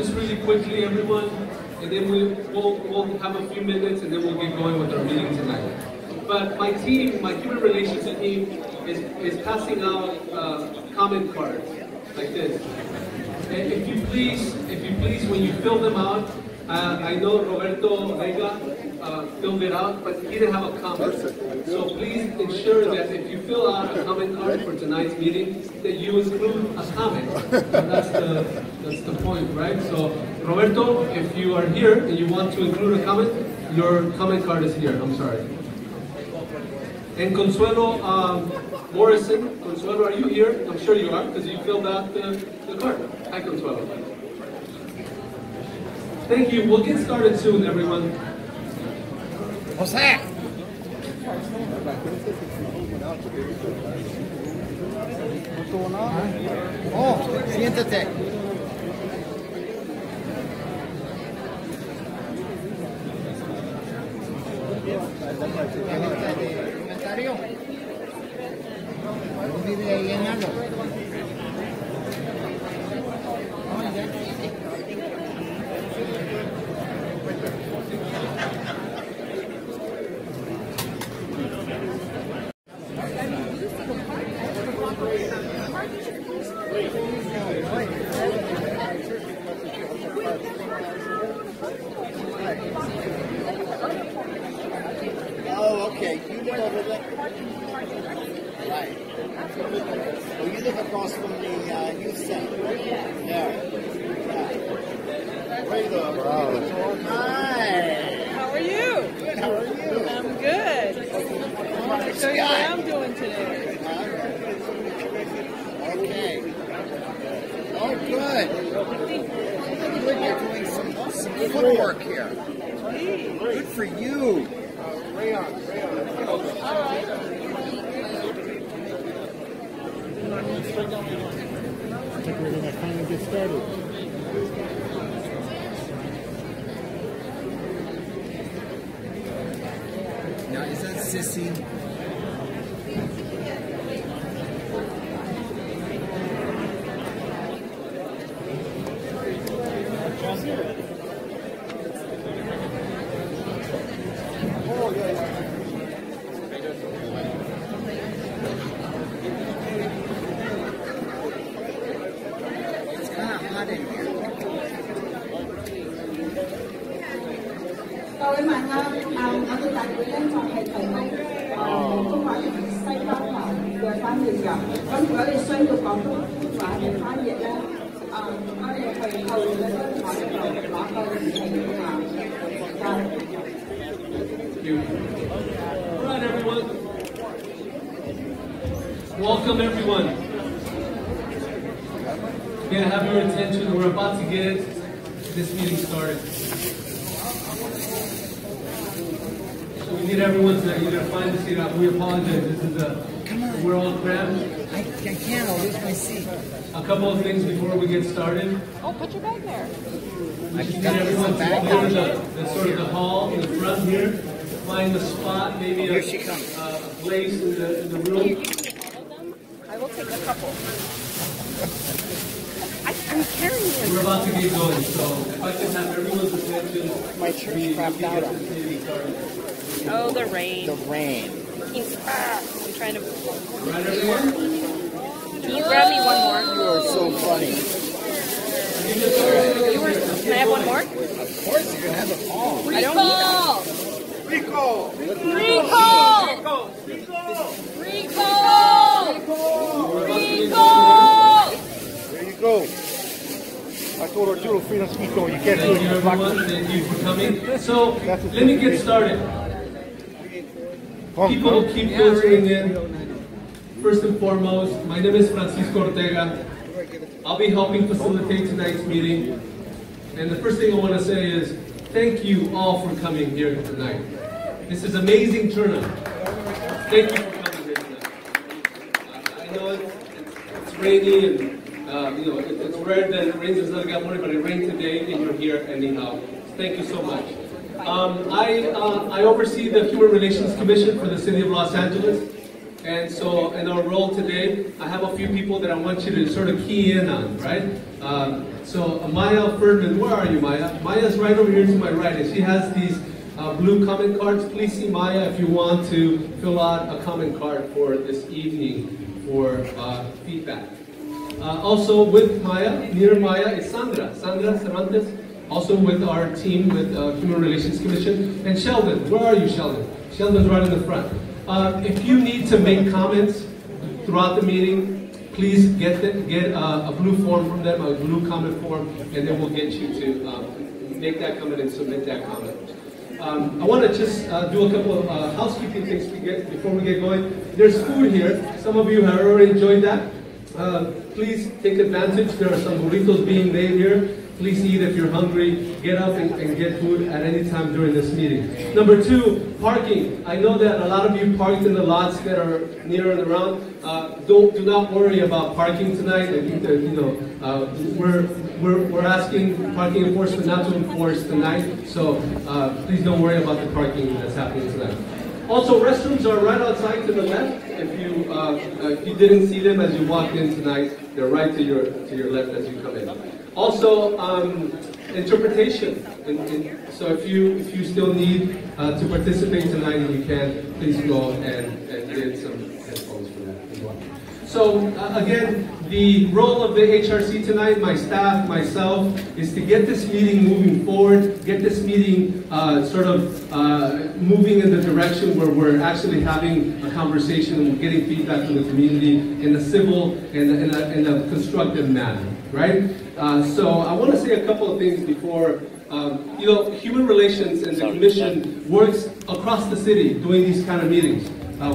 just really quickly, everyone, and then we'll have a few minutes, and then we'll get going with our meeting tonight. But my team, my human relations team, is passing out comment cards like this. And if you please, when you fill them out, I know Roberto Vega filled it out, but he didn't have a comment. So please ensure that if you fill out a comment card for tonight's meeting, that you include a comment. And that's the point, right? So Roberto, if you are here and you want to include a comment, your comment card is here. I'm sorry. And Consuelo Morrison, Consuelo, are you here? I'm sure you are, because you filled out the card. Hi, Consuelo. Thank you. We'll get started soon, everyone. Jose. Oh, siéntate. ¿Comentario? ¿Algún video ahí en algo? Oh, okay. You live over there. Right. Well, you live across from the youth center. Yeah. Way to go. Hi. How are you? Good. How are you? I'm good. I want to show you what I'm doing today. Okay. Oh, good. Good. You're doing some footwork here. Good for you. Rayon. All right. I think we're going to finally get started. Now, is that Sissy? Alright, everyone. Welcome, everyone. May I have your attention? We're about to get this meeting started. So we need everyone to either find a seat out. We apologize. This is we're all cramped. I can't. I'll lose my seat. A couple of things before we get started. Oh, put your bag there. We just need everyone to clear the sort of the hall in the front here. Find the spot, maybe a place in the room. I will take a couple. I'm carrying it. We're about to get going, so if I can have everyone's attention. My church crapped out on me. Oh, the rain. The rain. I'm trying to. Right, everyone? Can you grab me one more? You are so funny. Can I have one more? Of course, you're going to have it all. I don't need that. Rico! There you go. I told Arturo freedom Rico. You can't do Thank you, it. everyone. Thank you for coming. So, let me get started. People will keep filtering in. First and foremost, my name is Francisco Ortega. I'll be helping facilitate tonight's meeting. And the first thing I want to say is, thank you all for coming here tonight. This is amazing turnout. Thank you for coming here tonight. I know it's rainy and it's rare that it rains in Southern California, but it rained today and you're here anyhow. Thank you so much. I oversee the Human Relations Commission for the City of Los Angeles. And so in our role today, I have a few people that I want you to sort of key in on, right? So Maya Ferdman, where are you, Maya? Maya's right over here to my right, and she has these blue comment cards. Please see Maya if you want to fill out a comment card for this evening for feedback. Also with Maya, near Maya is Sandra Cervantes, also with our team with Human Relations Commission. And Sheldon, where are you, Sheldon? Sheldon's right in the front. If you need to make comments throughout the meeting, please get a blue form from them, a blue comment form, and then we'll get you to make that comment and submit that comment. I want to just do a couple of housekeeping things before we get going. There's food here. Some of you have already enjoyed that. Please take advantage. There are some burritos being made here. Please eat if you're hungry. Get up and get food at any time during this meeting. Number 2, parking. I know that a lot of you parked in the lots that are near and around. Do not worry about parking tonight. I think that we're asking parking enforcement not to enforce tonight. So please don't worry about the parking that's happening tonight. Also, restrooms are right outside to the left. If you didn't see them as you walked in tonight, they're right to your left as you come in. Also, interpretation. So if you still need to participate tonight and you can, please go and get some headphones for that as well. So again, the role of the HRC tonight, my staff, myself, is to get this meeting moving forward, get this meeting moving in the direction where we're actually having a conversation and we're getting feedback from the community in a civil and in a constructive manner, right? So I want to say a couple of things before. Human Relations and the Commission works across the city doing these kind of meetings.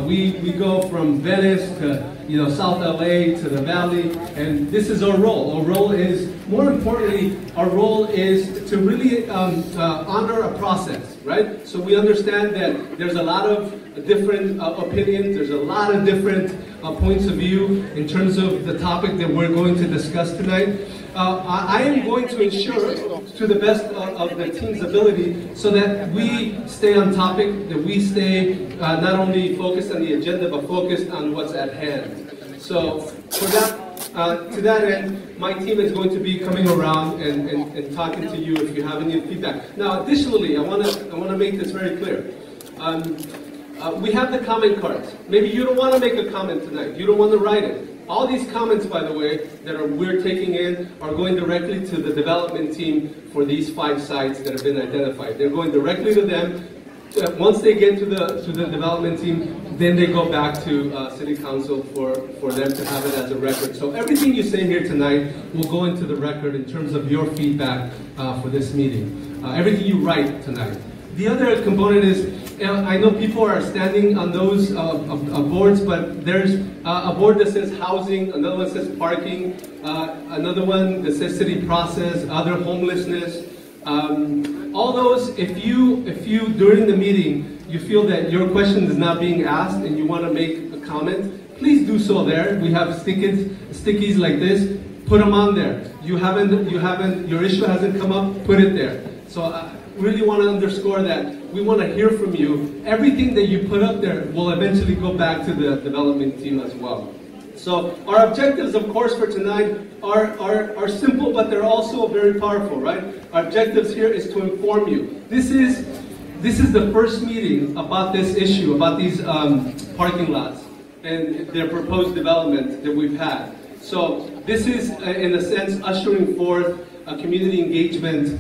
We go from Venice to South LA to the Valley, and this is our role. Our role is, more importantly, our role is to really honor a process, right? So we understand that there's a lot of different opinions, there's a lot of different points of view in terms of the topic that we're going to discuss tonight. I am going to ensure, to the best of the team's ability, so that we stay on topic, that we stay not only focused on the agenda, but focused on what's at hand. So for that, to that end, my team is going to be coming around and talking to you if you have any feedback. Now, additionally, I want to make this very clear. We have the comment cards. Maybe you don't want to make a comment tonight. You don't want to write it. All these comments, by the way, that we're taking in are going directly to the development team for these 5 sites that have been identified. They're going directly to them. Once they get to the development team, then they go back to City Council for them to have it as a record. So everything you say here tonight will go into the record in terms of your feedback for this meeting. Everything you write tonight. The other component is, I know people are standing on those boards, but there's a board that says housing, another one says parking, another one that says city process, other homelessness. All those, if you during the meeting you feel that your question is not being asked and you want to make a comment, please do so there. We have stickies like this. Put them on there. Your issue hasn't come up. Put it there. So I really want to underscore that we want to hear from you. Everything that you put up there will eventually go back to the development team as well. So our objectives, of course, for tonight are simple, but they're also very powerful, right? Our objectives here is to inform you. This is the first meeting about this issue, about these parking lots and their proposed development that we've had. So this is, in a sense, ushering forth a community engagement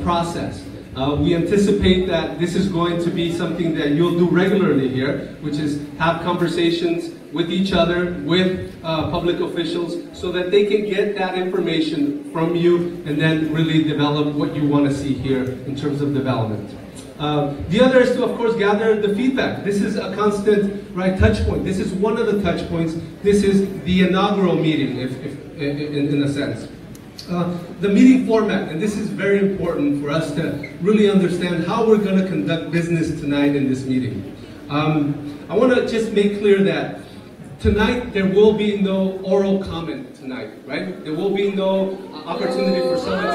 process. We anticipate that this is going to be something that you'll do regularly here, which is have conversations with each other, with public officials, so that they can get that information from you and then really develop what you want to see here in terms of development. The other is to, of course, gather the feedback. This is a constant, touch point. This is one of the touch points. This is the inaugural meeting, in a sense. The meeting format, and this is very important for us to really understand how we're going to conduct business tonight in this meeting. I want to just make clear that tonight there will be no oral comment tonight, right? There will be no opportunity for someone to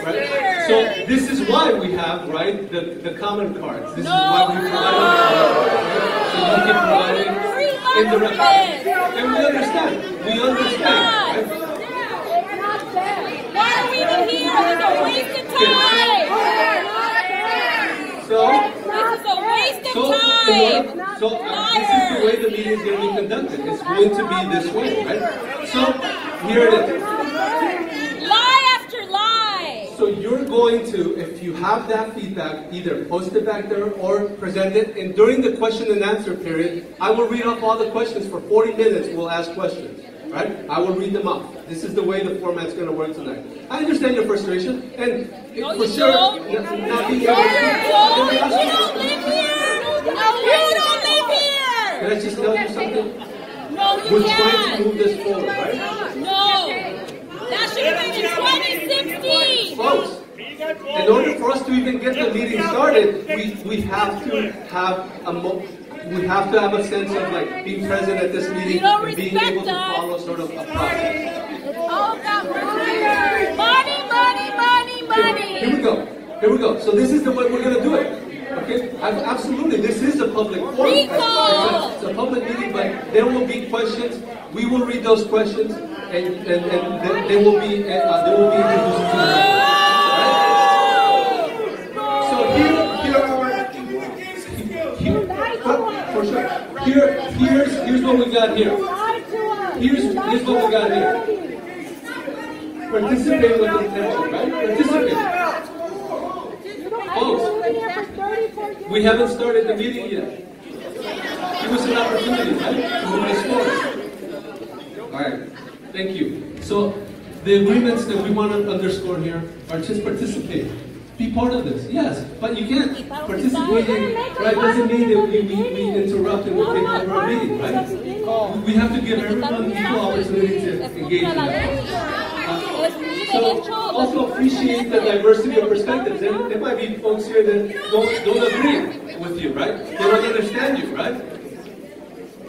right? So this is why we have, the comment cards. This is why we provide them, so you can provide it in the record. And we understand. We understand. Right? Why are we even here? It's a waste of time. So, This is a waste of time. this is the way the meeting is going to be conducted. It's going to be this way, right? So, here it is. Lie after lie. So you're going to, if you have that feedback, either post it back there or present it. And during the question and answer period, I will read off all the questions for 40 minutes. We'll ask questions, right? I will read them off. This is the way the format's going to work tonight. I understand your frustration, and No, for you sure, don't. not being You able don't live to. here. You don't live here. Can I just tell you something? No, you We're trying to can't. move this forward, right? No. That should have been in 2016. Folks, in order for us to even get the meeting started, we have to have we have to have a sense of like being present at this meeting and being able to follow sort of a process. It's all about money, money, money, money. Here we go. Here we go. So this is the way we're going to do it. Okay? Absolutely. This is a public forum. It's a public meeting, but there will be questions. We will read those questions, and they will be introduced to you. So for sure. Here's what we got here. Here's what we got here. Participate with intention, right? Participate. Folks, we haven't started the meeting yet. Give us an opportunity, right? To move this forward. All right. Thank you. So the agreements that we want to underscore here are just participate. Be part of this, yes, but you can't participating, right? Doesn't mean that we interrupt and we take over a meeting, right? We have to give everyone equal opportunity to engage in that. So also appreciate the diversity of perspectives. There might be folks here that don't agree with you, right? They don't understand you, right?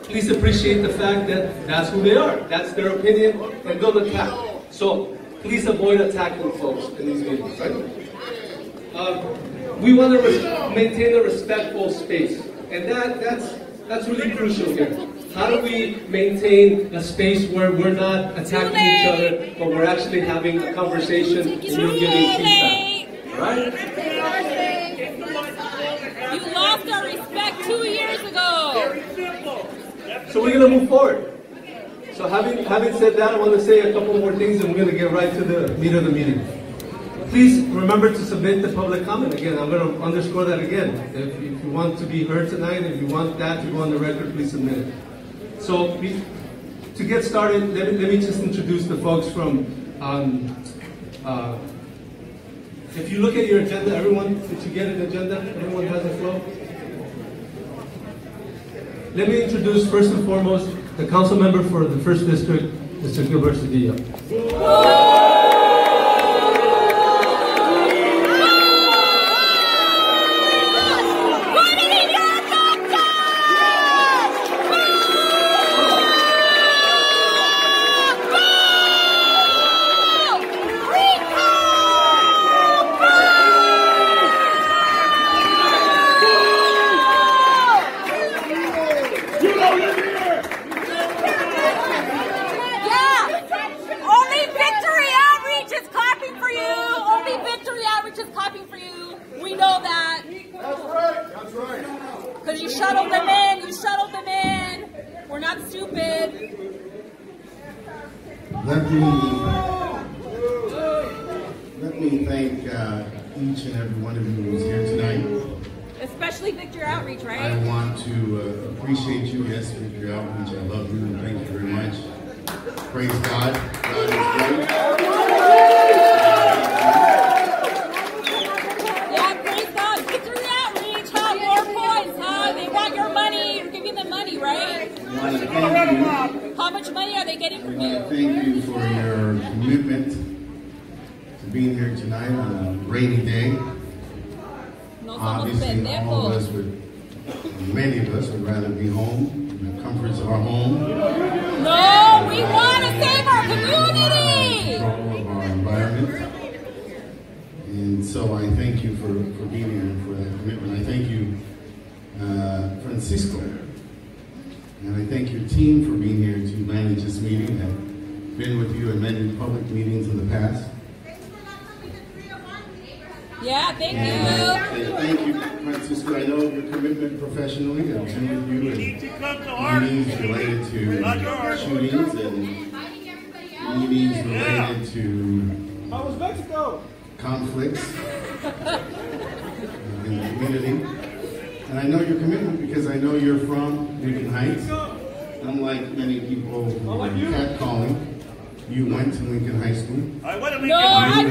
Please appreciate the fact that that's who they are. That's their opinion, and don't attack. So please avoid attacking folks in these meetings, right? We want to maintain a respectful space, and that's really crucial here. How do we maintain a space where we're not attacking each other, but we're actually having a conversation and you're giving feedback, right? You lost our respect 2 years ago. So we're going to move forward. So having said that, I want to say a couple more things, and we're going to get right to the meat of the meeting. Please remember to submit the public comment. Again, I'm going to underscore that again. If you want to be heard tonight, if you want that to go on the record, please submit it. So to get started, let me just introduce the folks from, if you look at your agenda, everyone, did you get an agenda? Everyone has a flow? Let me introduce first and foremost the council member for the 1st District, Mr. Gil Cedillo. Because you shuttled them in, We're not stupid. Let me thank each and every one of you who's here tonight. Especially Victor Outreach, right? I want to appreciate you. Yes, Victor Outreach, I love you and thank you very much. Praise God. God is great. Yeah, praise God. Victor Outreach, huh? More points, huh? They want your money. You're giving them money, right? I want to thank you. How much money are they getting from I you? want to thank you for your commitment to being here tonight on a rainy day. No somos Obviously, all of us pendejos. many of us would rather be home, in the comforts of our home. No, we want to save our community. Control of our environment. And so I thank you for being here and for that commitment. I thank you, Francisco. And I thank your team for being here to been with you and met in public meetings in the past. Yeah, thank you. And thank you, Francisco. I know your commitment professionally. I've been with you in meetings related to shootings and meetings related to conflicts in the community. And I know your commitment because I know you're from Lincoln Heights. Unlike many people who are catcalling, you went to Lincoln High School. No, I'm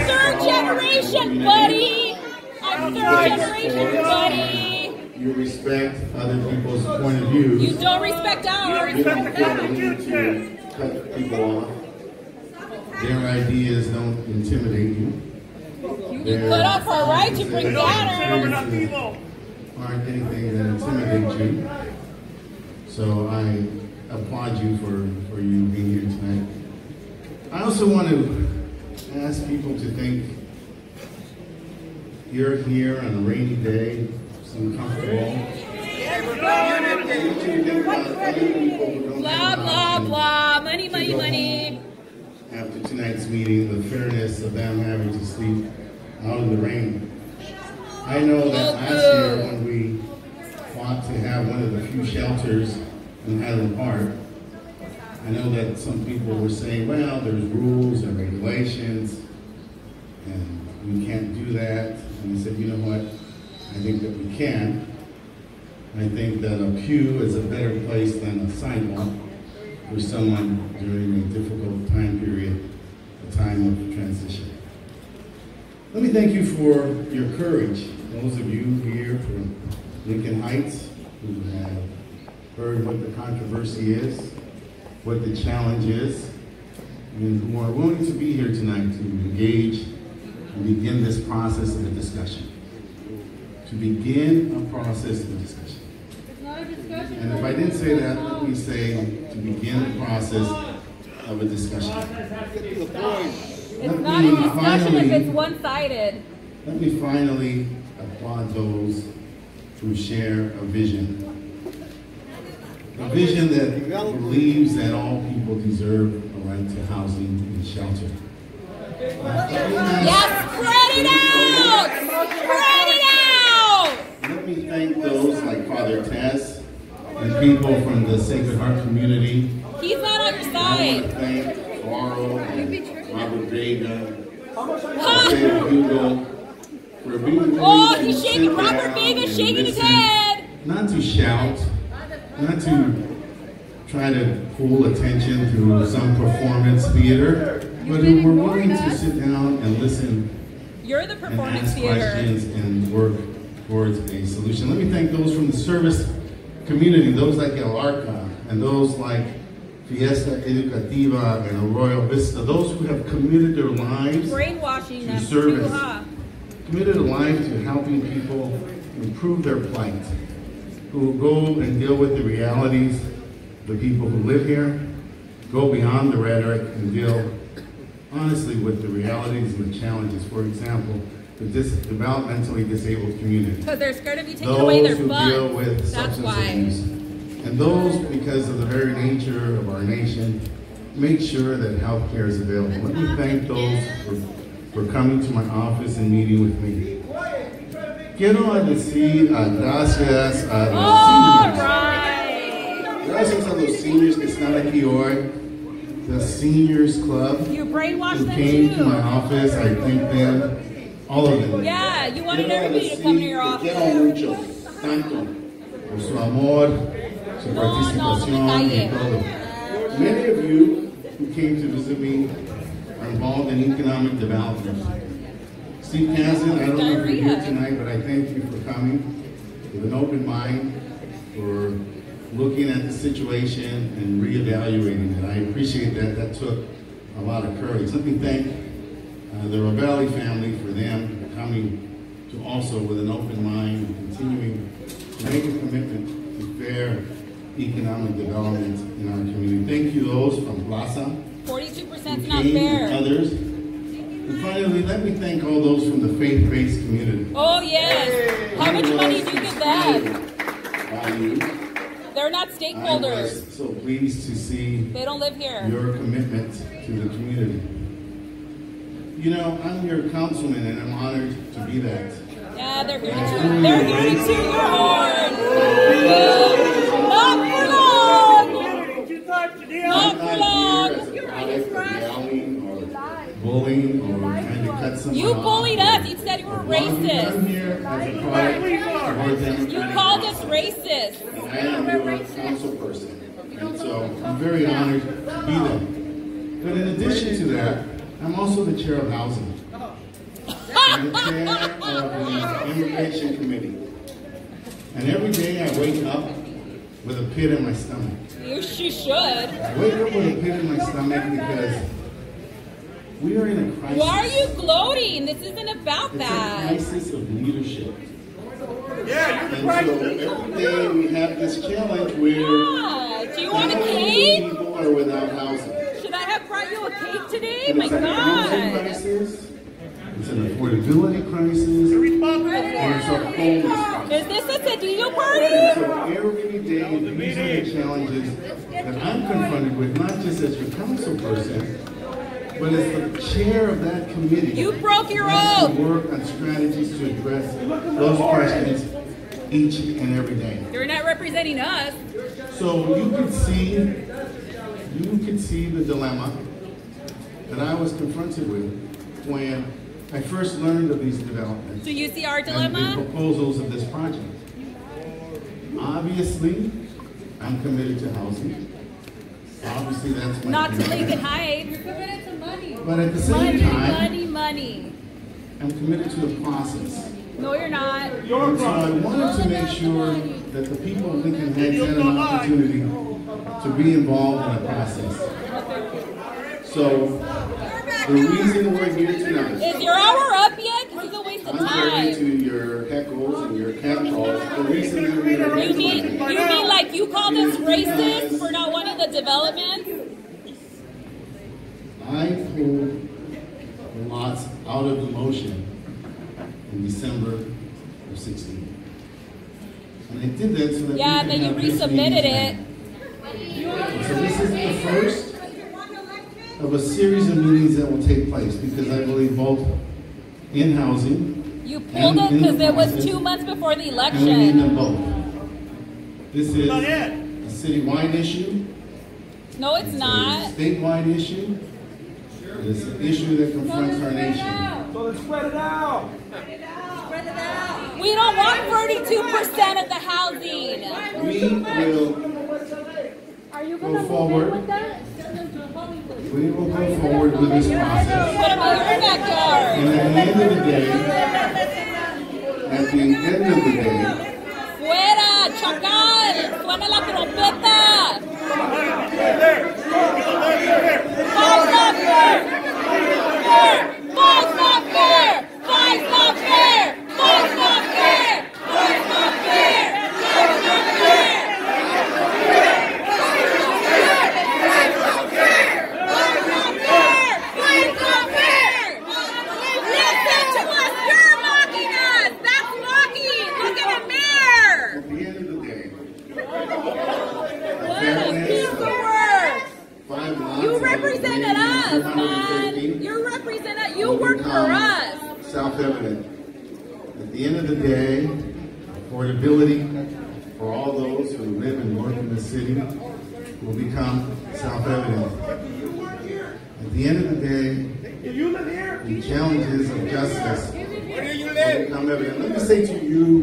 third generation, buddy. I'm third generation, buddy. You respect other people's point of views. You don't respect ours. You don't feel the need to cut people off. Their ideas don't intimidate you. You put up our right to bring down our... Aren't anything that intimidates you. So I applaud you for you being here tonight. I also want to ask people to think you're here on a rainy day, some comfortable. Blah, blah, blah. Money, money, money. After tonight's meeting, the fairness of them having to sleep out in the rain. I know that last year when we fought to have one of the few shelters in Highland Park, I know that some people were saying, well, there's rules and regulations, and we can't do that. And I said, you know what? I think that we can. I think that a pew is a better place than a sidewalk for someone during a difficult time period, a time of transition. Let me thank you for your courage. Those of you here from Lincoln Heights who have heard what the controversy is, what the challenge is, and who are willing to be here tonight to engage and begin this process of a discussion. To begin a process of discussion. It's not a discussion. And if I didn't say that, let me say to begin the process of a discussion. It's not a discussion if it's one-sided. Let me finally applaud those who share a vision. A vision that believes that all people deserve a right to housing and shelter. Yes, spread it out! Spread it out! Let me thank those like Father Tess and people from the Sacred Heart community. He's not on your I side. want to thank Carl and Robert Vega, Jose Hugo, for being willing Oh, he's to shaking. sit Robert down Vega's and shaking his listen, head. not to shout, not to try to pull attention to some performance theater, but who were willing to sit down and listen You're the and performance ask theater. questions and work towards a solution. Let me thank those from the service community, those like El Arca, and those like Fiesta Educativa and Arroyo Vista, those who have committed their lives Brainwashing to them. service, Too, huh? committed a life to helping people improve their plight, who go and deal with the realities, the people who live here, go beyond the rhetoric and deal honestly with the realities and the challenges. For example, the developmentally disabled community. Because they're scared of you taking away their Those who funds. deal with That's substance why. abuse. And those, because of the very nature of our nation, make sure that health care is available. Let me thank those for coming to my office and meeting with me. Quiero decir gracias a los seniors. Right. Gracias a los seniors que están aquí hoy. The Seniors Club You brainwashed who them came to my too. office. I thank them, all of them. Yeah, you wanted Quiero everybody to come to your decir que office. quiero mucho, tanto, por su amor, su participación y todo. Many of you who came to visit me are involved in economic development. Steve Kazan, I don't know if you're here tonight, but I thank you for coming with an open mind, for looking at the situation and reevaluating it. I appreciate that. That took a lot of courage. Let me thank the Ravelli family for them coming to also with an open mind and continuing to make a commitment to fair economic development in our community. Thank you those from Plaza, 42% is who not came, fair. and others. And finally, let me thank all those from the faith-based community. Oh, yes. How much money do you give them? By you. They're They're not I stakeholders. was so pleased to see They don't live here. your commitment to the community. You know, I'm your councilman and I'm honored to be that. Yeah, they're here to toot your horn. Not for long. Not for long. I'm not here as a product of yelling or bullying or trying to cut someone You off. bullied us. You said you were I'm racist. here as a product of them. You called us racist. I am your council person, and so I'm very honored to be there. But in addition to that, I'm also the chair of housing. I'm the chair of the immigration committee. And every day I wake up with a pit in my stomach. You should. I wake up with a pit in my stomach because we are in a crisis. Why are you gloating? This isn't about It's a that. crisis of leadership. And so every day we have this challenge where Yeah. Do you want a not only cake? people are without housing. Should I have brought you a cake today? And My it's a housing God. crisis, it's an affordability crisis, and it's a homeless crisis. Is this a Cedillo And party? so every day, these are the challenges that I'm confronted with, not just as your council person, but as the chair of that committee. You broke your has oath. to work on strategies to address those questions each and every day. You're not representing us. So you could see the dilemma that I was confronted with when I first learned of these developments Do you see our and the dilemma? proposals of this project. Obviously, I'm committed to housing. Obviously, that's my Not to commitment. Lincoln Heights. But at the same Money, time, money, money. I'm committed to the process. No, you're not. And so I wanted to make sure that the people of Lincoln Heights had an opportunity to be involved in the process. So the reason we're here tonight, Is your hour up yet? Because it's a waste of contrary to time. your heckles and your catcalls, the reason that we're here You mean tonight like you called us racist for not wanting the development? I pulled lots out of the motion in December of 16. And I did that so that Yeah, we then you could have this resubmitted meeting it. tonight. So this is the first of a series of meetings that will take place because I believe both in housing You pulled it because it was 2 months before the and we need them election. both. This is a citywide issue. No, it's not. A statewide issue. It's an issue that confronts our nation. So let's spread it out. We don't want 42% of the housing. We will go forward. We will go forward with this process. Put them in your backyard. And at the end of the day, Fuera, chacal. Suena la trompeta. Five's not fair. Five's not fair. Five's not fair. Five's not fair. Five's not fair. Five's not fair. Five's not fair. Five's not fair. Listen to us. You're mocking us. That's mocking. Look in the mirror. at the end of the day, Use the word. 5 lots You of represented us, 250 man. You represented. You work for us. self-evident. At the end of the day, affordability for all those who live and work in the city will become self-evident. At the end of the day, the challenges of justice will become evident. Let me say to you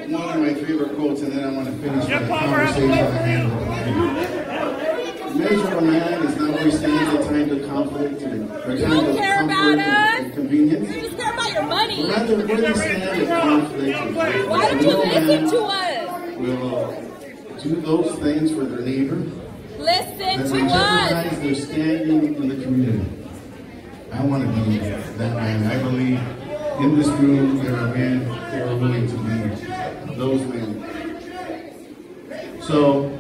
one of my favorite quotes, and then I want to finish with a conversation I had with you. Measure of a man is not where he stands at times of conflict or You times don't of care comfort about and us. convenience. You just care about your money. Rather, where they stand at conflict and Why don't you listen to us? will do those things for their neighbor Listen that to they us. jeopardize their standing in the community. I want to be that man. I believe in this room there are men that are willing to be those men. So,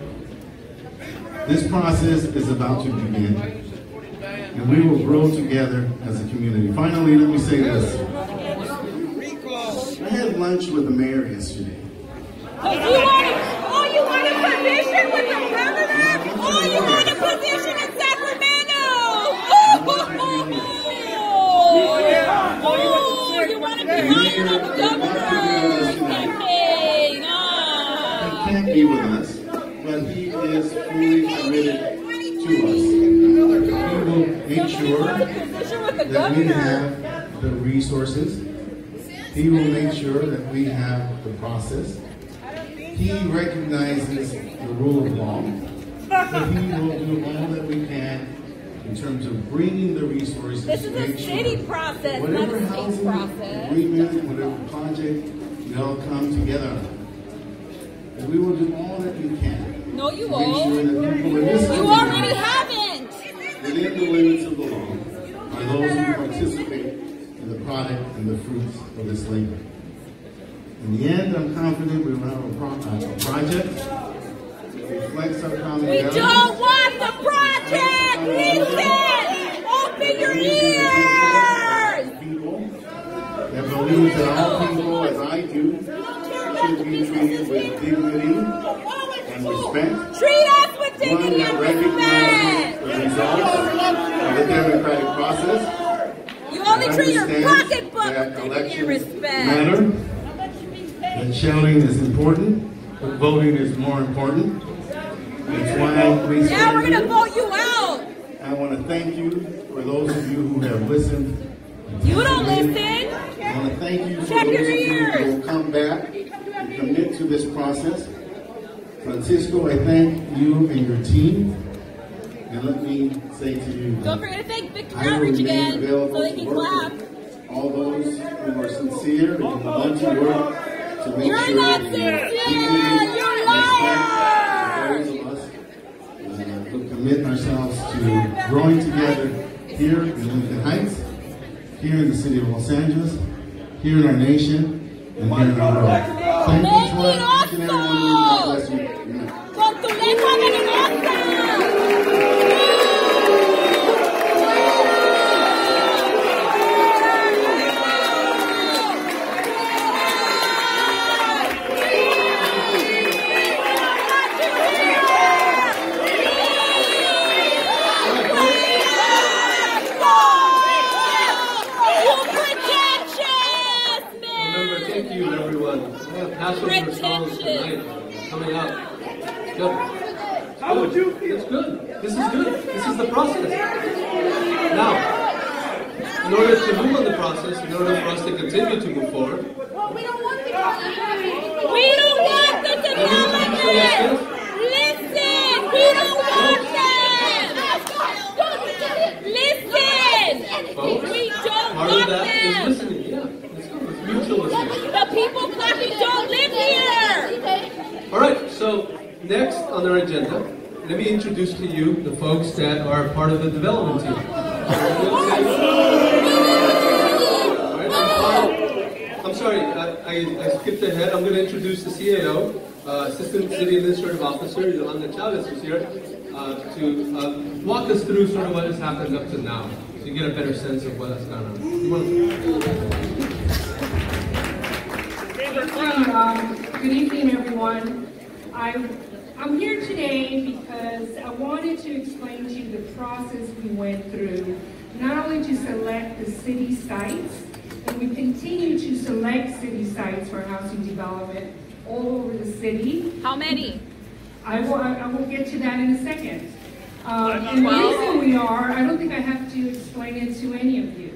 this process is about to begin, and we will grow together as a community. Finally, let me say this. I had lunch with the mayor yesterday. Oh, you want a position with the governor? Oh, you want a position in Sacramento? Oh, you want to be lying on the governor's campaign? He can't be with us, but he is fully committed to us. He will make sure that we have the resources. He will make sure that we have the process. He recognizes the rule of law, but he will do all that we can in terms of bringing the resources. This is a city process, not whatever a state housing process. agreement, whatever project we all come together on. And we will do all that we can. No, you to make won't. sure that people in this You country, already haven't. within the limits of the law, are those who participate in the product and the fruits of this labor. In the end, I'm confident we will have a project that reflects our common We values. don't want the project! Listen! Open your ears! People that believe that all people, as I do, should be treated with dignity and respect. Treat us with One dignity that and recognizes respect! the results of the democratic process. You only treat your Understands pocketbook that with dignity and elections respect. matter, that shouting is important, but voting is more important. That's why we Now we're going to vote you out. I want to thank you for those of you who have listened. You don't listen. I want to thank you for Check those your of you ears. who will come back and commit to this process. Francisco, I thank you and your team. And let me say to you, Don't forget to thank Victor I will Outreach remain again available so they to can work clap. with all those who are sincere and who want to work to make You're sure not that sincere. you're liars. Those of us who commit ourselves to growing together here in Lincoln Heights, here in the city of Los Angeles, here in our nation, and here in our world. Thank you to each and every one of you. God bless you. Amen. Con tu lengua venenosa. Remember, thank you, everyone. We have Passover songs tonight coming up. Good. How would you feel? It's good. This is good. This is the process. Now, in order to move on the process, in order for us to continue to move forward, We don't want the development. Listen, we don't want them. Listen, folks, we don't part of want that is them. listening. Yeah, it's good. It's mutual listening. The people clapping don't live here. All right, so next on our agenda, let me introduce to you the folks that are part of the development team. I'm sorry, I skipped ahead. I'm going to introduce the CAO, Assistant City Administrative Officer, Yolanda Chavez, who's here to walk us through sort of what has happened up to now, so you get a better sense of what has gone on. Good evening, everyone. I'm here today because I wanted to explain to you the process we went through, not only to select the city sites, and we continue to select city sites for housing development all over the city. How many? I will get to that in a second. And the reason we are, I don't think I have to explain it to any of you.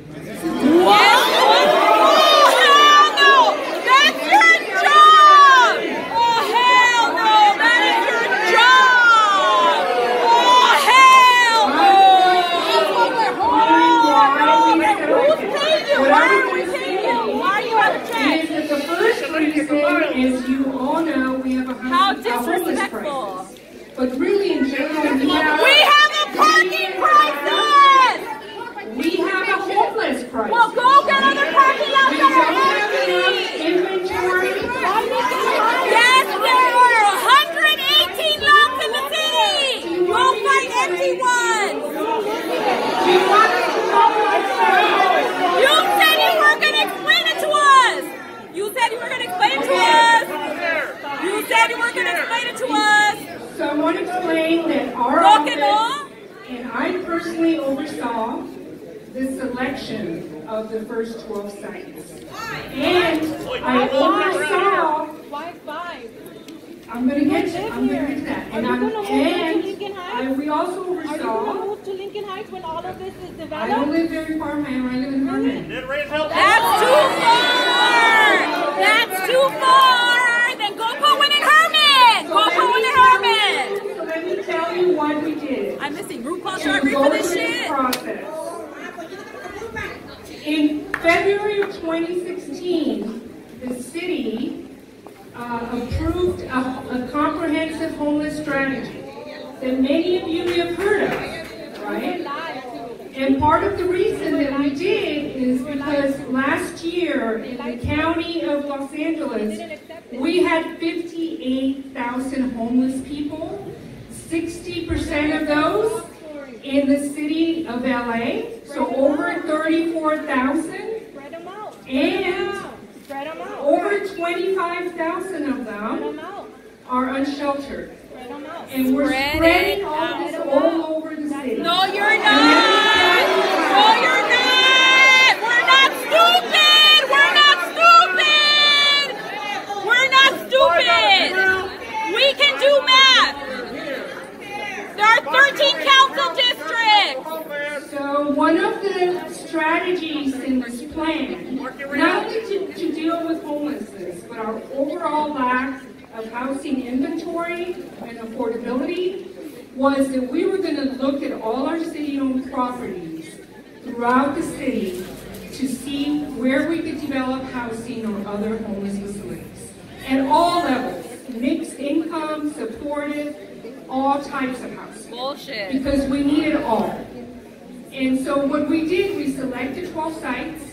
As you all know, we have a homeless crisis. But really, in general, we have a parking crisis! We have a homeless crisis. Well, want to explain that our office and I personally oversaw the selection of the first 12 sites. And I oversaw. Why 5? I'm going to get to that. We also Are you going to oversaw. move to Lincoln Heights when all of this is developed? I don't live very far, ma'am. I live in Herman. That's too far! That's too far! Then go put one in Herman! Go put one in Herman! So let me tell you what we did. I'm missing root cause To surgery go for this through shit. process. In February of 2016, the city approved a comprehensive homeless strategy that many of you have heard of, right? And part of the reason that we did is because last year in the county of Los Angeles, we had 58,000 homeless people, 60% of those in the city of LA, so over 34,000, and over 25,000 of them are unsheltered. And we're spreading all this all over the city. No, you're not! No, you're not! We're not stupid! We're not stupid! We're not stupid! We can do math! There are 13 council districts! So one of the strategies in this plan, not only to deal with homelessness, but our overall lack of housing inventory and affordability, was that we were going to look at all our city-owned properties throughout the city to see where we could develop housing or other homeless facilities. At all levels, mixed income, supportive, all types of housing. Bullshit. Because we need it all. And so what we did, we selected 12 sites,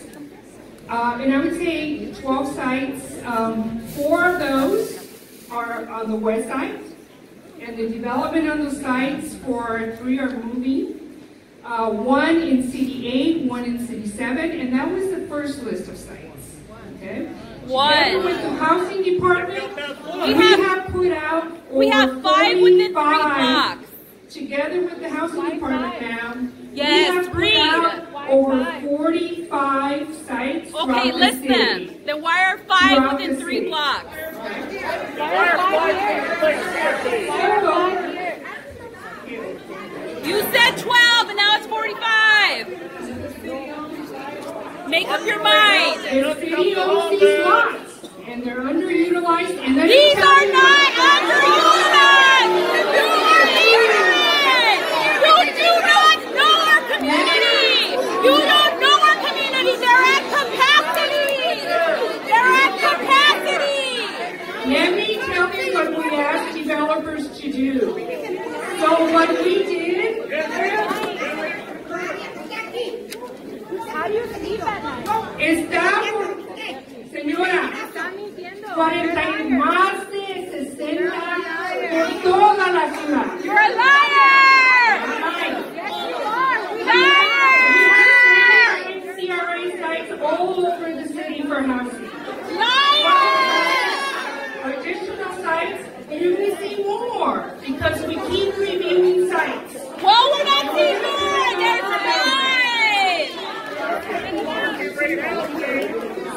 and I would say 12 sites, 4 of those are on the west side, and the development on those sites for 3 are moving. 1 in City 8, 1 in City 7, and that was the first list of sites. Okay. Together with the housing department, we have 5 within 3 blocks. Together with the housing department now, yes, we have put out over 45 sites. Okay, list them. Then why are 5 within 3 blocks? You said 12 and now it's 45. Make up your mind. The city owns these lots, and they're underutilized. And these are not underutilized. You are ignorant. You do not know our community. You don't know our community. They're at capacity. They're at capacity. Let me tell you what we asked developers to do. So what we did. How do you sleep at night? Estamos, señora, 40 más de 60 por toda la ciudad. You're a liar! Yes, you are. Liar! We have CRA sites all over the city for housing. Liar! Additional sites, and you're going to see more because we keep reviewing sites. Well, we're not seeing more. There's lies.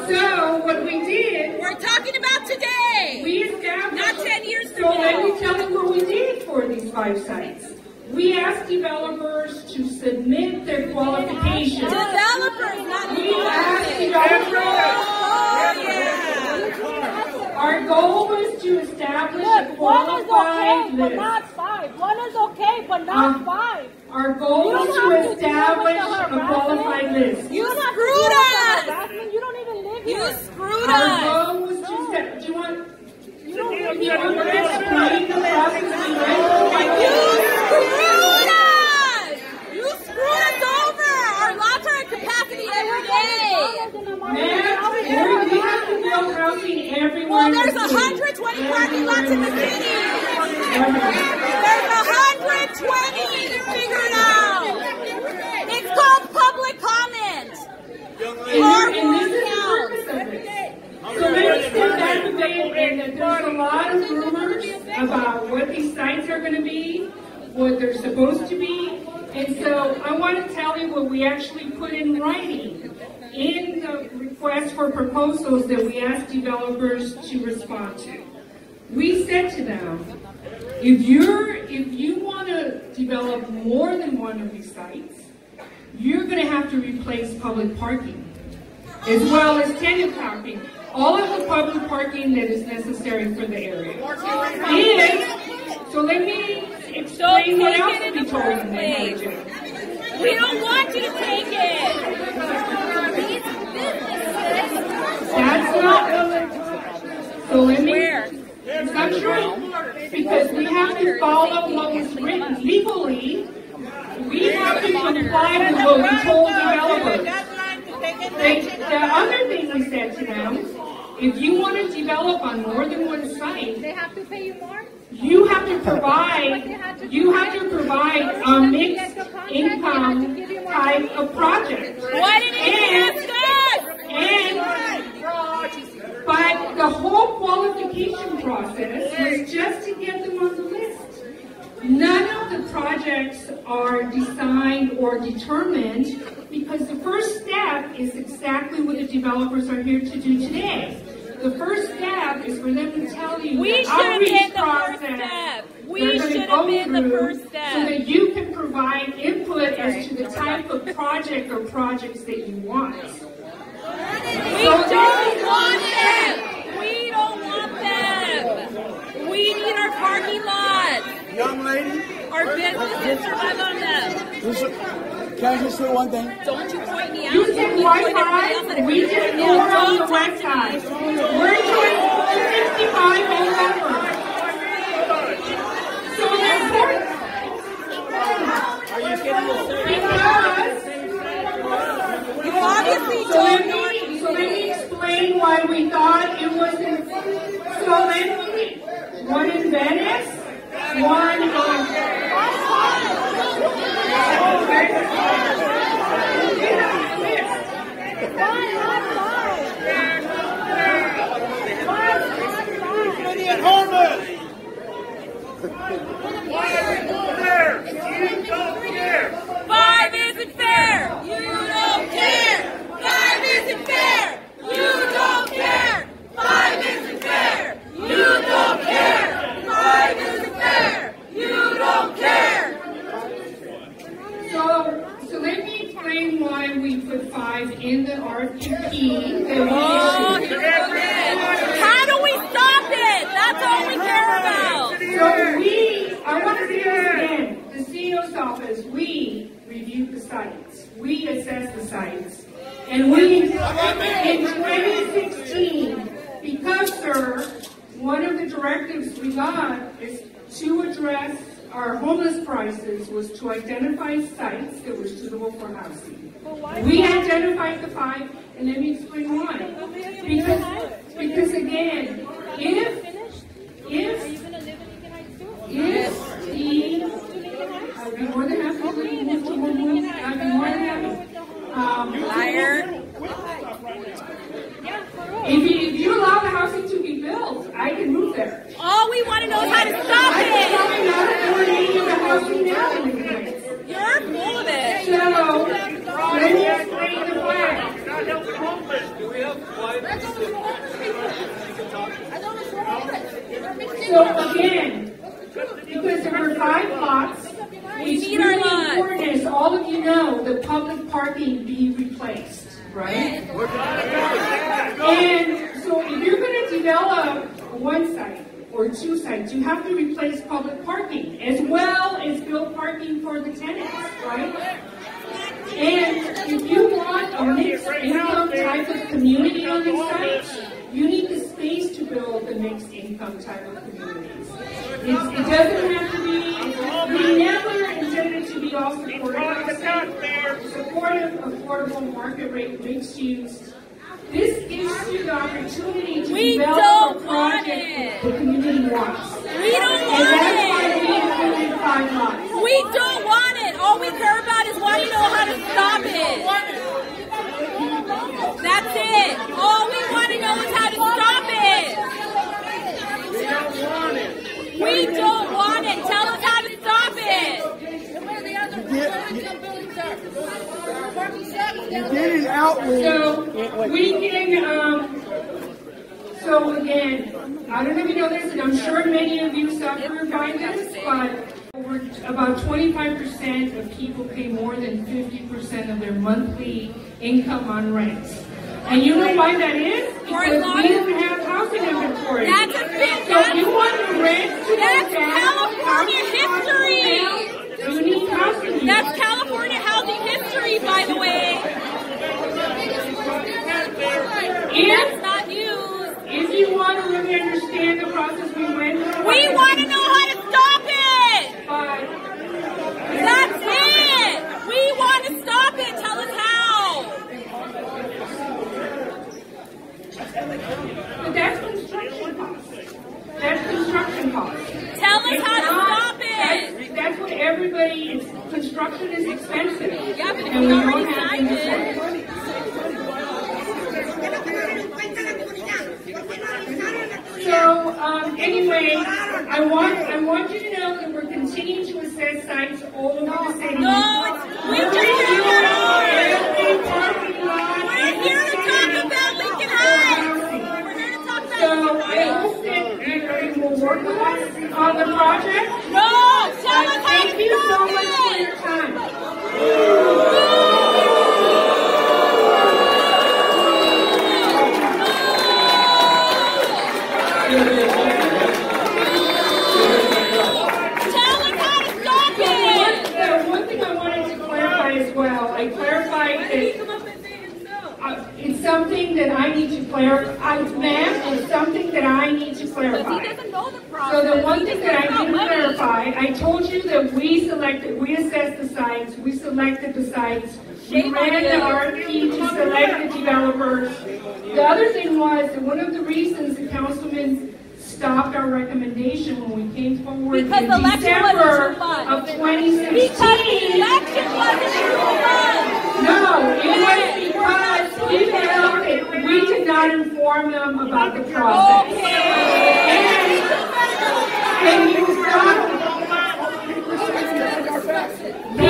So what we did, We're talking about today. we established, Not 10 years from so let me now. tell you what we did for these 5 sites. We asked developers to submit their qualifications. Developers, not We asked developers. developers. Oh, yeah. Our goal was to establish a One is qualified okay, but list. not 5. One is okay, but not 5. Our goal You was don't to have to establish deal with the a harassment. qualified list. You don't have to screwed deal with us. the harassment. You don't even live You here. screwed Our us. goal was to set, do you want, You don't live do you here. want to explain the process we went through? You screwed us. You screwed us over. Our lots are at capacity every day. Ma'am, we have to build housing everywhere. Well, in the there's city. 120 parking lots in the city. Everywhere. There's 120. Figure it out. It's called public comment. And this is the purpose of this. So let me step back a bit, and there's a lot of rumors about what these sites are going to be. what they're supposed to be. And so I want to tell you what we actually put in writing in the request for proposals that we asked developers to respond to. We said to them, if you want to develop more than one of these sites, you're going to have to replace public parking, as well as tenant parking, all of the public parking that is necessary for the area. So let me explain what else we told them they would do. We don't want you to take it. That's not. So let me. It's not true, because we have to follow what was written legally. We have to comply with what we told developers. The other thing we said to them, if you want to develop on more than one site, They have to pay you more? you have to provide a mixed income type of project. Why didn't you ask us? But the whole qualification process was just to get them on the list. None of the projects are designed or determined, because the first step is exactly what the developers are here to do today. The first step is for them to tell you We the should have outreach been the first process step. they're We gonna should go have been the through first step. so that you can provide input as to the type of project or projects that you want. We don't want them. We don't want them. We need our parking lots. Young lady, Our businesses survive on them. can I just say one thing? Don't you point me out. You said Wi-Fi, we did more on the west side. We're doing 65 all over. So therefore, You obviously so don't know. let me explain why we thought it wasn't. So let me, one in Venice, one Idiot homeless! Five isn't fair. You don't care. Five isn't fair. You don't care. Five isn't fair. You don't care. Five isn't fair. You don't care. So let me explain why we put 5 in the RFP that Oh, we here issued. we go again. How do we stop it? That's all we care about. So I want to say this again, the CEO's office, we reviewed the sites, we assessed the sites, and we, in 2016, because, sir, one of the directives we got is to address our homeless crisis was to identify sites that were suitable for housing. We identified the 5, and let me explain why. Because again, if I'd be more than happy to move to one. I'd be more than happy. Liar. If you allow the housing to be built, I can move there. All we want to know is how to stop I can it. probably not afford any of the housing now in the place. You're full of it. So, let me explain the plan. Do we have 5 So again, because there were 5 lots, it's need our really lots. important, as all of you know, the public parking be replaced, right? And so if you're going to develop one site or 2 sites, you have to replace public parking as well as build parking for the tenants, right? And if you want a mixed income type of community on these sites, you need the space to build the mixed income type of communities. It doesn't have to be, we never intended to be all supportive, affordable, market rate, mixed use. This gives you the opportunity to We develop don't a want project it. the community wants. We don't And want that's why it. we included 5 lots. We don't want it. All we care about is why you know how to stop it. That's it. All we want to know is how to stop it. We don't want it. Tell us how to stop it. You did an outreach. So we can, so again, I don't know if you know this, and I'm sure many of you suffer by this, but about 25% of people pay more than 50% of their monthly income on rents. And you know why that is? Because we don't have housing inventory. That's a big, so you want the rent to that's go down, California history. you need housing. That's California housing history, by the way. That's not news. If you want to really understand the process we went through, We want to know how to stop it. but That's it. We want to stop it. Tell us how. But that's construction costs. That's construction costs. Tell us how to stop it. That's what everybody, construction is expensive. Yeah, but if And we we already don't have signed inventory. it. So, anyway, I want you to know that we're continuing to assess sites all over the city. No, we just Every parking lot. We're here to talk about Lincoln Heights. We're here to talk about So, Lincoln I Heights. hope that you will work with us on the project. No, tell us how Thank to you so stop much for it. your time. One thing I wanted to clarify as well, I clarified that it's something that I need to clarify. Ma'am, it's something that I need to clarify. So the one thing that I didn't clarify, I told you that we assessed the sites, we selected the sites, we ran the RFP to select the developers. The other thing was that one of the reasons the councilman stopped our recommendation when we came forward in Because the election December wasn't 2 of months. 2016. Because the election wasn't 2 months. No, it was because we felt that we did not inform them about the process. And you stopped. He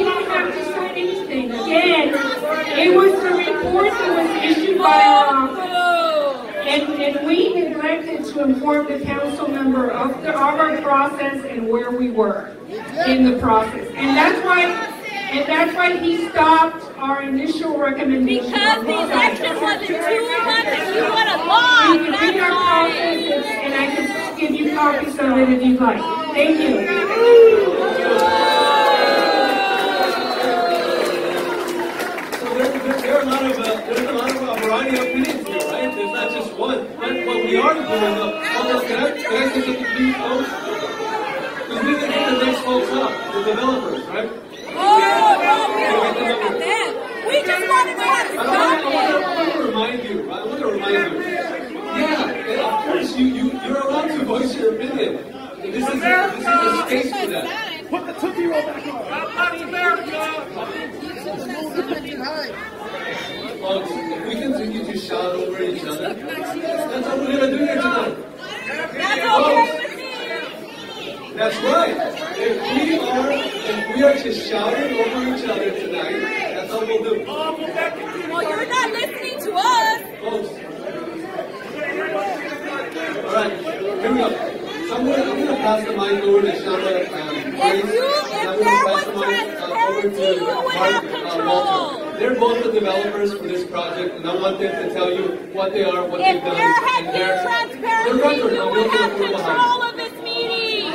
didn't have to sign anything. Again, it was the report that was issued by our office. And we neglected to inform the council member of our process and where we were in the process. And that's why he stopped our initial recommendation. Because the election wasn't 2 months and you would have lost. You can read our process and I can give you copies of it if you'd like. Thank you. There's a lot of variety of opinions here, right? There's not just one. But what we are doing, can I say something to you folks? Because we can get the next folks up, the developers, right? Oh, no, we don't care about that. We just want to know how to stop it. I want to remind you, right? I want to remind you. Yeah, and of course, you're allowed to voice your opinion. This is a space for that. Put the Tootsie Roll back on. Folks, if we continue to shout over each other, that's what we're going to do here tonight. That's okay with me. That's right. If we are just shouting over each other tonight, that's what we'll do. Well, you're not listening to us. Folks. All right, here we go. So I'm going to pass the mic over to Shama. If there was transparency, you would have control. They're both the developers for this project, and I want them to tell you what they are, what If they've done. there had been transparency, you would have control of this meeting.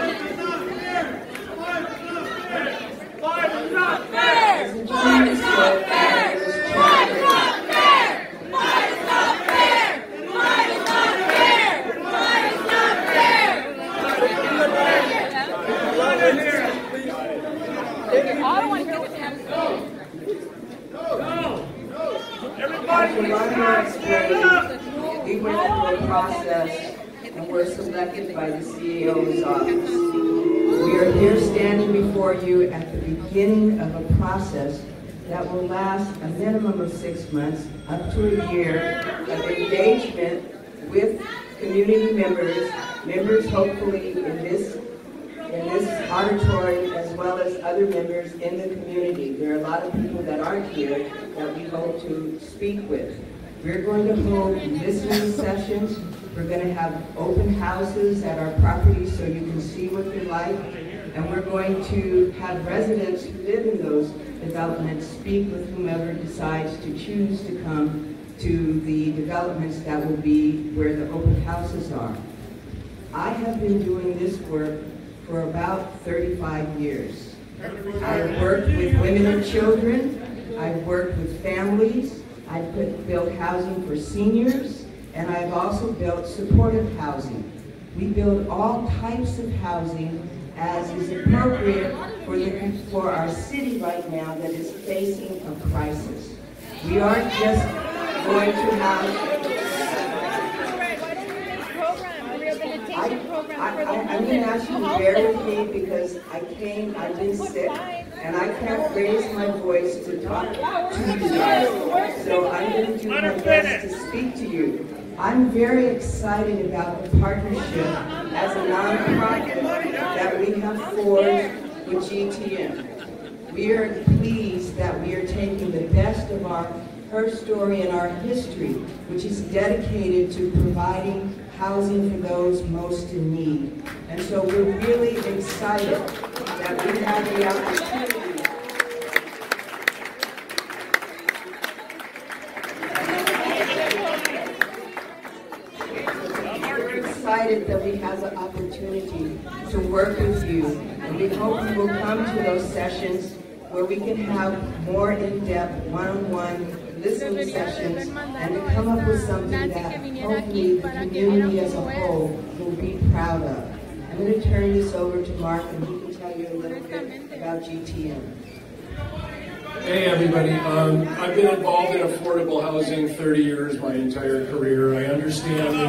Why is not fair? Why is not fair? Why is not fair? Why is not fair? Why is not fair? Why is not fair? I don't want to hear what they have to say. We went through a process and were selected by the CAO's office. We are here standing before you at the beginning of a process that will last a minimum of 6 months, up to a year of engagement with community members hopefully in this in this auditorium as well as other members in the community. There are a lot of people that aren't here that we hope to speak with. We're going to hold listening sessions. We're going to have open houses at our properties so you can see what they're like. And we're going to have residents who live in those developments speak with whomever decides to choose to come to the developments that will be where the open houses are. I have been doing this work for about 35 years. I've worked with women and children. I've worked with families. I've built housing for seniors. And I've also built supportive housing. We build all types of housing as is appropriate for our city right now that is facing a crisis. We aren't just going to have... I'm going to ask you to bear with me because I've been sick, and I can't raise my voice to talk to you guys. So I'm going to do my best to speak to you. I'm very excited about the partnership as a nonprofit that we have forged with GTM. We are pleased that we are taking the best of her story and our history, which is dedicated to providing housing for those most in need. And so we're really excited that we have the opportunity that we have the opportunity to work with you, and we hope you will come to those sessions where we can have more in-depth, one-on-one listening sessions and to come up with something that hopefully the community as a whole will be proud of. I'm going to turn this over to Mark, and he can tell you a little bit about GTM. Hey everybody, I've been involved in affordable housing 30 years, my entire career. I understand the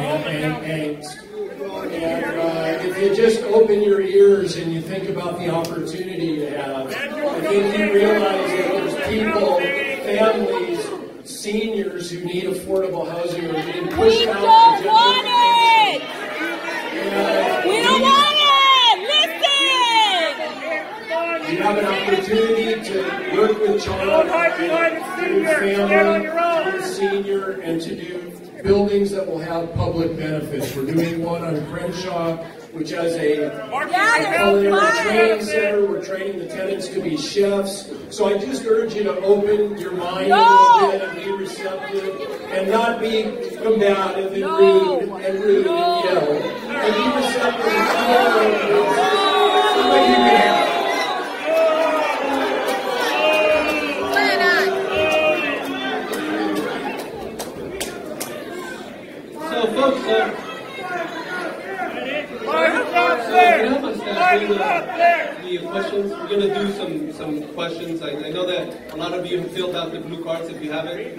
angst. And if you just open your ears and you think about the opportunity you have, I think you realize that there's people, families, seniors who need affordable housing are being pushed out. We don't want it! We don't want it! Listen! You have an opportunity to work with child, to family, to senior, and to do buildings that will have public benefits. We're doing one on Crenshaw, which has a culinary training center. We're training the tenants to be chefs. So I just urge you to open your mind a little bit and be receptive and not be combative and rude and yell. And be receptive and somebody you can help. So folks, the questions, we're going to do some questions. I know that a lot of you have filled out the blue cards. If you haven't,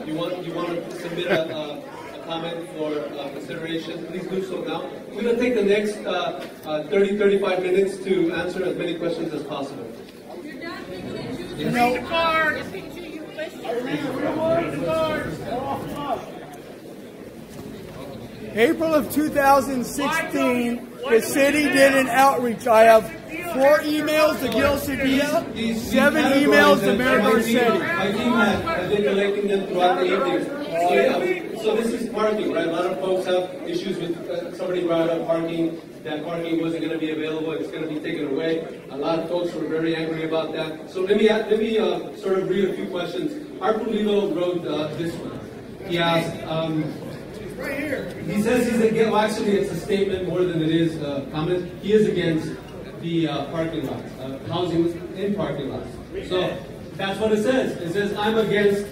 you want to submit a comment for consideration, please do so now. We're going to take the next 30-35 minutes to answer as many questions as possible. Yes. April of 2016, the city did an outreach. I have 4 emails to Gil Cedillo, 7 emails to Mayor Garcetti. My team has been collecting them throughout the evening. So this is parking, right? A lot of folks have issues with somebody brought up parking, that parking wasn't going to be available, it's going to be taken away. A lot of folks were very angry about that. So let me sort of read a few questions. Arpulito wrote this one. He asked, Right here. he says he's against, well actually it's a statement more than it is a comment. He is against the parking lots, housing in parking lots. So that's what it says. It says, I'm against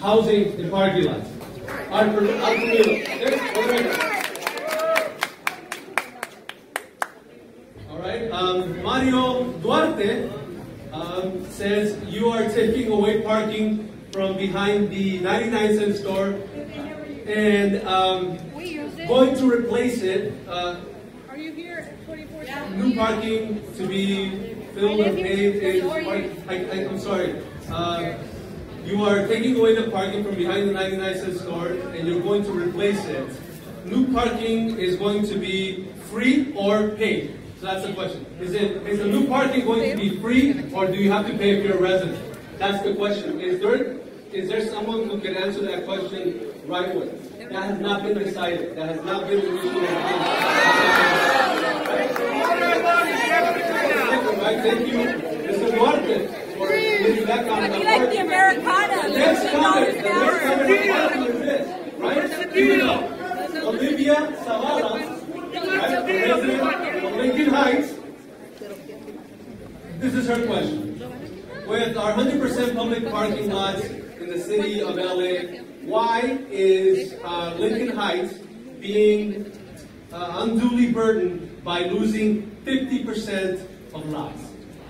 housing in parking lots. All right. Mario Duarte says, you are taking away parking from behind the 99-cent store and going to replace it. Are you here at 24/7? New parking to be filled and paved. I'm sorry. You are taking away the parking from behind the 99-cent store and you're going to replace it. New parking is going to be free or paid. So that's the question. Is the new parking going to be free, or do you have to pay if you're a resident? That's the question. Is there someone who can answer that question right away? That has not been decided. That has not been the issue. Right, thank you, Mr. Duarte, for getting back on the like the Americana. The next comment is this, right? Here we go. Olivia Zavala, right, resident of Lincoln Heights. This is her question. With our 100% public parking lots in the city of LA, why is Lincoln Heights being unduly burdened by losing 50% of lots?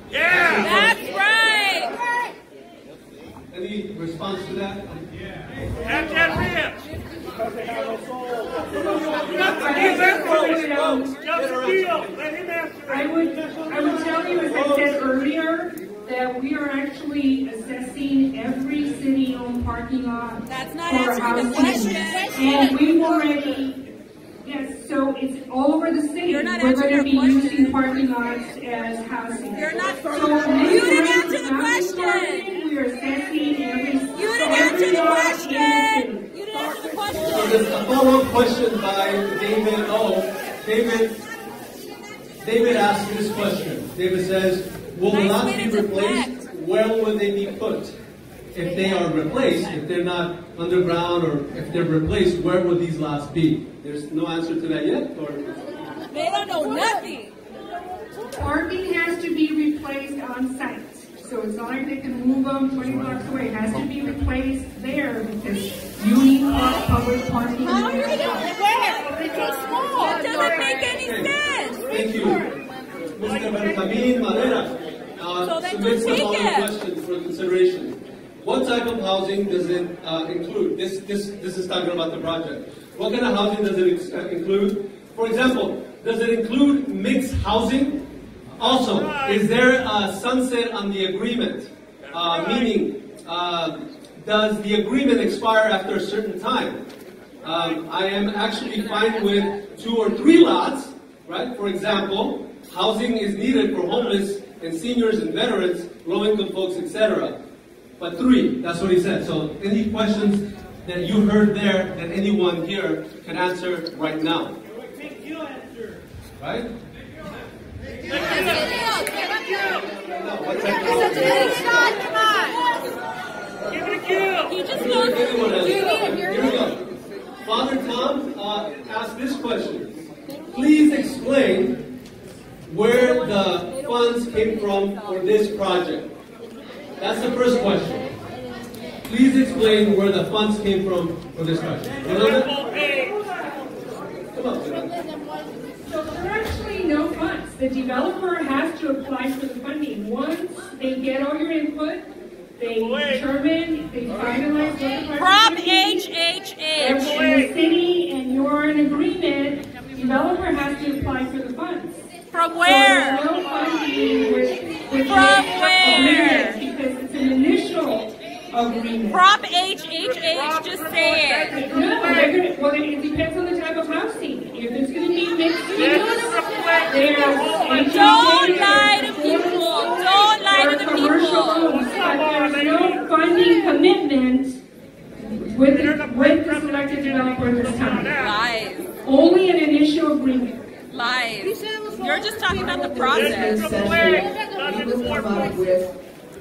Yeah! That's right! Any response to that? That's it. I would tell you, as I said earlier, that we are actually assessing every city-owned parking lot. That's not for answering the housing. question. And we've already, yes, so it's all over the city. You're not We're answering going to be the question. using parking lots as housing. You're not. So You didn't answer the question. We are assessing every. You didn't answer the question. You didn't answer the question. So there's a follow-up question by David O. David asked this question. David says, will the lots be replaced? Where will they be put? If they are replaced, if they're not underground, or if they're replaced, where will these lots be? There's no answer to that yet? Or? They don't know nothing. Parking has to be replaced on site. So it's not like they can move them 20 blocks away. It has to be replaced there because you need public parking. How are you going to do it? Where? It's too small. It doesn't make any sense. Thank you. Mr. Benjamin Madera submits the following question for consideration. What type of housing does it include? This is talking about the project. What kind of housing does it include? For example, does it include mixed housing? Also, is there a sunset on the agreement? Meaning, does the agreement expire after a certain time? I am actually fine with 2 or 3 lots, right? For example, housing is needed for homeless and seniors and veterans, low-income folks, etc. But 3, that's what he said. So any questions that you heard there that anyone here can answer right now? Right? Here we go. Father Tom asked this question. Please explain where the funds came from for this project. That's the first question. Please explain where the funds came from for this project. Come on. So there are actually no funds. The developer has to apply for the funding. Once they get all your input, they determine, they finalize what the Prop HHH. HHH. In the city, and you're in agreement, developer has to apply for the funds. From where? So there's no funding with From where? Because it's an initial agreement. Prop HHH, just say it. No, well, it depends on the type of housing. If it's going to be mixed use, don't lie to people. Don't lie to the commercial homes, but there's no funding commitment with the selected developer this time. Lies. Only an initial agreement. Lies. You're just talking about the process. We will come up with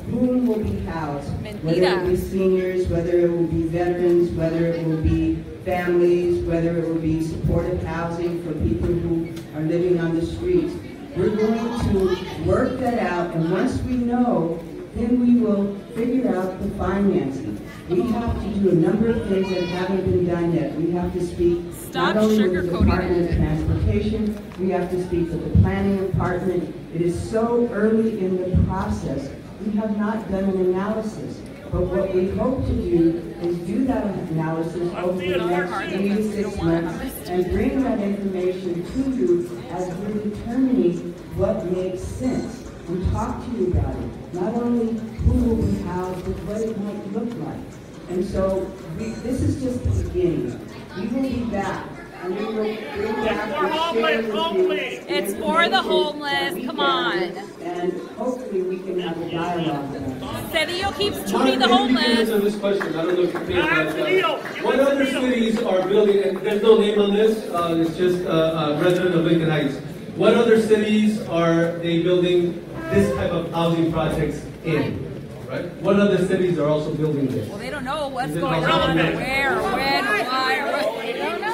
whom will be housed, whether it will be seniors, whether it will be veterans, whether it will be families, whether it will be supportive housing for people who are living on the streets. We're going to work that out, and once we know, then we will figure out the financing. We have to do a number of things that haven't been done yet. We have to speak not only with the Department of Transportation, we have to speak with the Planning Department. It is so early in the process. We have not done an analysis, but what we hope to do is do that analysis over the next 3 to 6 months and bring that information to you as we're determining what makes sense and talk to you about it. Not only who will be housed, but what it might look like. And so this is just the beginning. We will be back and we will bring back and share with you. It's for the homeless. Come on. And hopefully we can have a dialogue about it. Cedillo keeps shooting the homeless. On this question, I don't know if you paid, but what other cities are building, and there's no name on this, it's just a resident of Lincoln Heights. What other cities are they building this type of housing projects in? Right? What other cities are also building this? Well, they don't know what's going on, or where, or when, or why, or what. They don't know.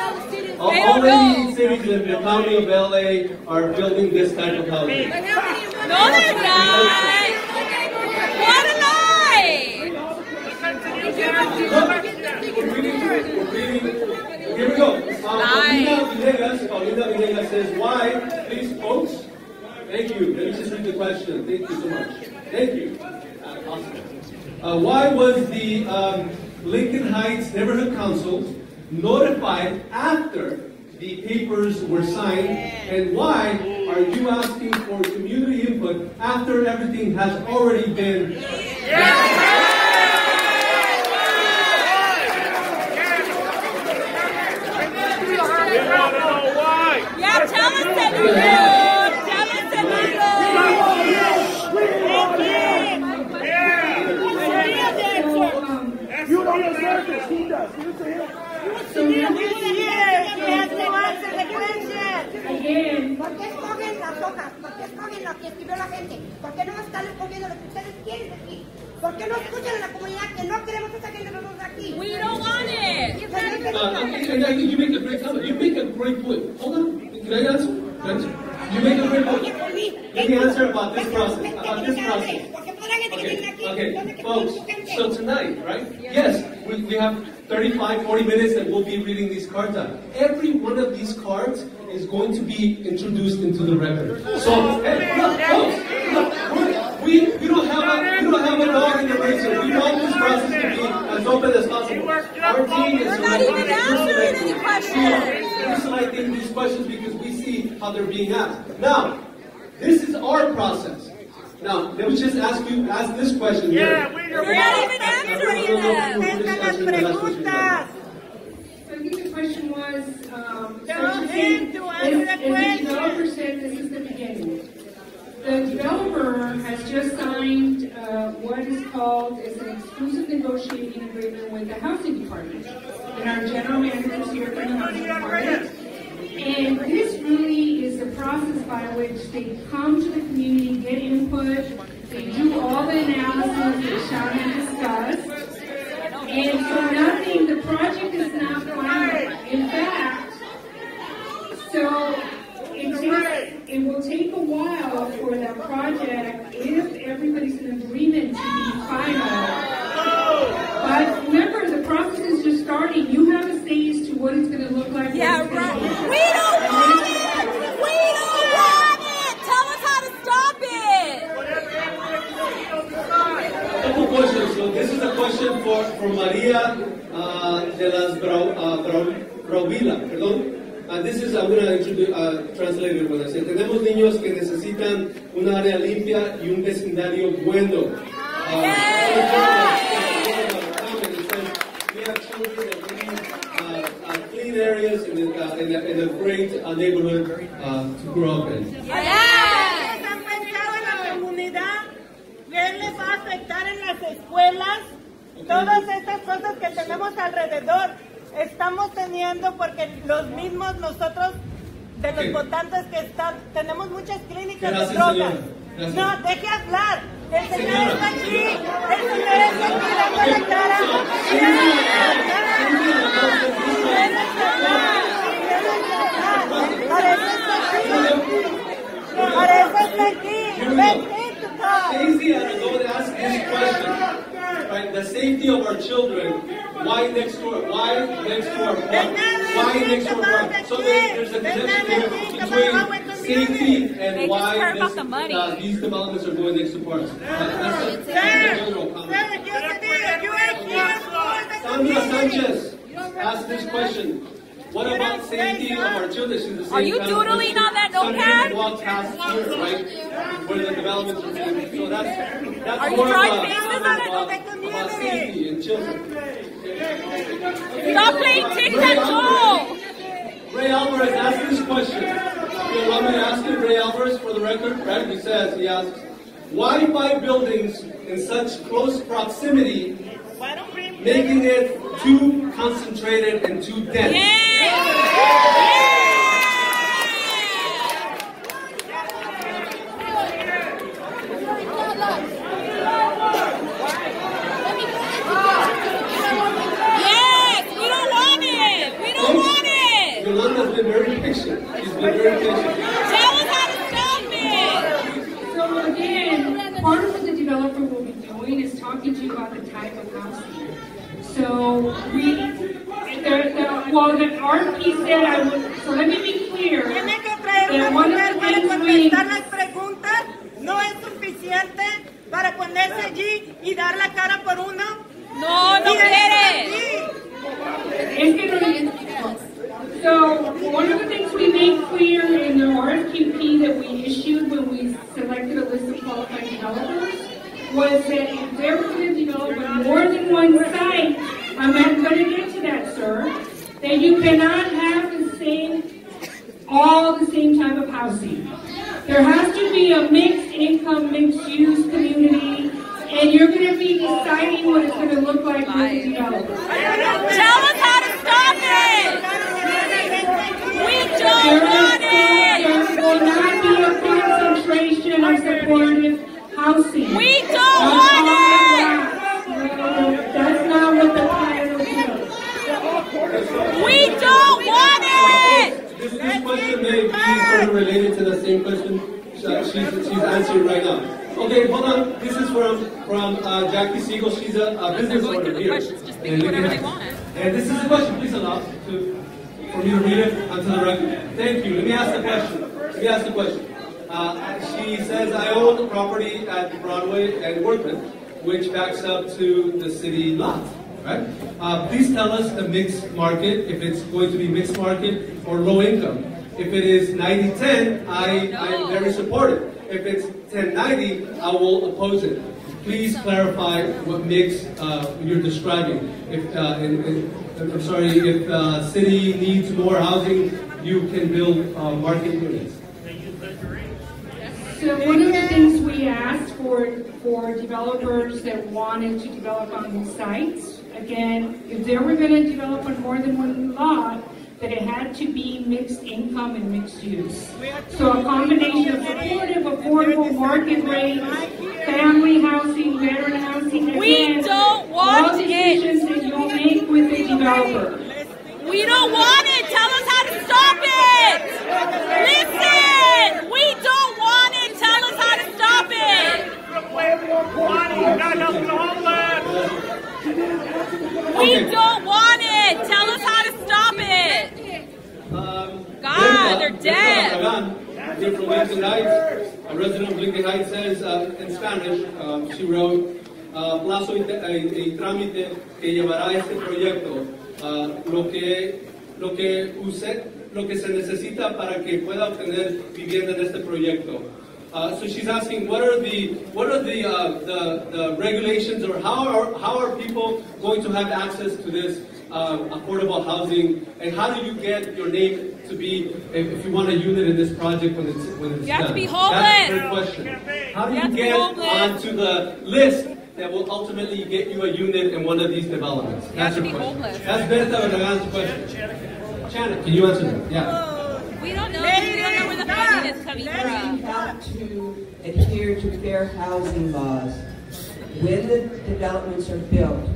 How many cities in the county of LA are building this type of housing? No, they're not. What a lie! Here we go. Paulina Villegas says, why? Please, folks. Thank you. Let me just read the question. Thank you so much. Thank you. Awesome. Why was the Lincoln Heights Neighborhood Council notified after the papers were signed, and why are you asking for community input after everything has already been? Yeah, tell us, Cedillo. Tell us, Cedillo. You don't deserve this. He does. Give it to him. Again, ¿Por qué escogen las hojas? ¿Por qué escogen lo que escribió la gente? ¿Por qué no están escogiendo lo que ustedes quieren aquí? ¿Por qué no escuchan a la comunidad que no queremos esa gente nosotros aquí? We don't want it. I think you make a great comment. You make a great point. Hold on. Can I answer? You make a great point. Let me answer about this process. Okay, folks. So tonight, right? Yes, we have 35, 40 minutes that we'll be reading these cards out. Every one of these cards is going to be introduced into the record. So, hey, look, folks, we don't have a dog in the race here. We want this process to be as open as possible. Our team is selecting these questions because we see how they're being asked. Now, this is our process. Now, let me just ask this question here. We're not even answering them. I think the question was, the developer said this is the beginning. The developer has just signed what is called as an exclusive negotiating agreement with the housing department. And our general managers here from the housing department. And this really is the process by which they come to the community, get input, they do all the analysis that Sean had discussed. And so the project is not final. In fact, so it will take a while for that project, if everybody's in agreement, to be final. But remember, the process is just starting. You have a say as to what it's going to look like. Yeah, right. We don't want it! We don't want it! Tell us how to stop it! A couple questions. So this is a question for Maria de las Brauvila, perdón. This is, I'm going to translate it when I say, tenemos niños que necesitan un área limpia y un vecindario bueno. We have children that need clean areas in a great neighborhood to grow up in. ¿Han pensado en la comunidad? ¿Qué les va a afectar en las escuelas? Todas estas cosas que tenemos alrededor estamos teniendo porque los mismos nosotros de los votantes que tenemos muchas clínicas de drogas. No, deje hablar. El señor está aquí. El señor está aquí dando la cara. Para eso está aquí. Stacey, I go to ask this question. Right, the safety of our children. Why next door? Why next to our park? Why next to our park? So there's a connection here between safety and why these developments are going next to parks. That's a general comment. Sandra Sanchez asked this question. What about safety of our children? Are you doodling on that notepad? Walk past here, right? Where the developments are going. So that's are you more drawing faces on it? About safety and children. Stop playing tic-tac-toe! Alvarez asked this question. You allow me to ask it, Ray Alvarez, for the record, right? He asks, why 5 buildings in such close proximity, making it too concentrated and too dense? Yolanda's been very patient. She's been very patient. Tell us how to stop it! So again, part of what the developer will be doing is talking to you about the type of housing. So the RP said so let me be clear. Tiene que traer una mujer para contestar las preguntas. No es suficiente para ponerse allí y dar la cara por uno. No quiere. So one of the things we made clear in the RFQP that we issued when we selected a list of qualified developers was that if they're going to develop more than one site, I'm not going to get to that, sir, that you cannot have all the same type of housing. There has to be a mixed income, mixed use community, and you're going to be deciding what it's going to look like with the developer. Tell us how to stop it! We don't want it! There will not be a concentration of supportive housing. We don't want it! That's not what the plan is. We don't want it! This question may be sort of related to the same question she's answering right now. Okay, hold on. This is from Jackie Siegel. She's a business owner here. And this is the question. Please allow for me to read it onto the record. Thank you. Let me ask the question. She says, I own a property at Broadway and Workman, which backs up to the city lot. Right? Please tell us the mixed market, if it's going to be mixed market or low income. If it is 90-10, I'm very supportive. If it's 10-90, I will oppose it. Please clarify what mix you're describing. If city needs more housing, you can build market units. So one of the things we asked for developers that wanted to develop on these sites, again, if they were going to develop on more than one lot, that it had to be mixed income and mixed use. So a combination of supportive, affordable, market rate, family housing, veteran housing. Again, we don't want all decisions that you'll make with the developer. We don't want it. Tell us how to stop it. Listen, we don't want it. Tell us how to stop it. We don't want it. Tell us how to stop it. God, they're dead. Here from Lincoln Heights, a resident of Lincoln Heights says in Spanish, she wrote, plazo y trámite que llevará este proyecto, lo que se necesita para que pueda obtener vivienda en este proyecto. So she's asking, what are the regulations, or how are people going to have access to this affordable housing, and how do you get your name to be, if you want a unit in this project when it's done? You have to be homeless. That's a great question. How do you get onto the list that will ultimately get you a unit in one of these developments? That's your question. That's Berta Barragan's question. Shannon, can you answer that? Yeah. We don't know. We don't know where the funding is coming from. We have to adhere to fair housing laws. When the developments are built,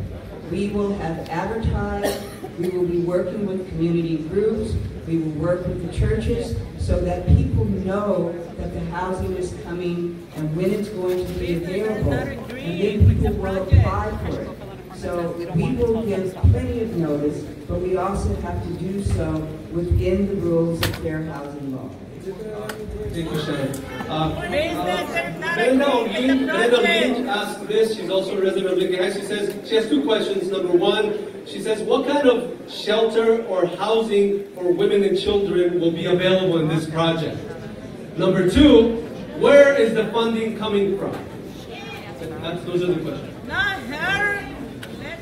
we will have advertised, we will be working with community groups, we will work with the churches so that people know that the housing is coming and when it's going to be available, and then people will apply for it. So we will give plenty of notice, but we also have to do so within the rules of fair housing law. Thank you, Shannon. Brenda Lynch asked this. She's also a resident of Lincoln Heights. She says she has two questions. Number one, she says, what kind of shelter or housing for women and children will be available in this project? Number two, where is the funding coming from? Those are the questions. Not her.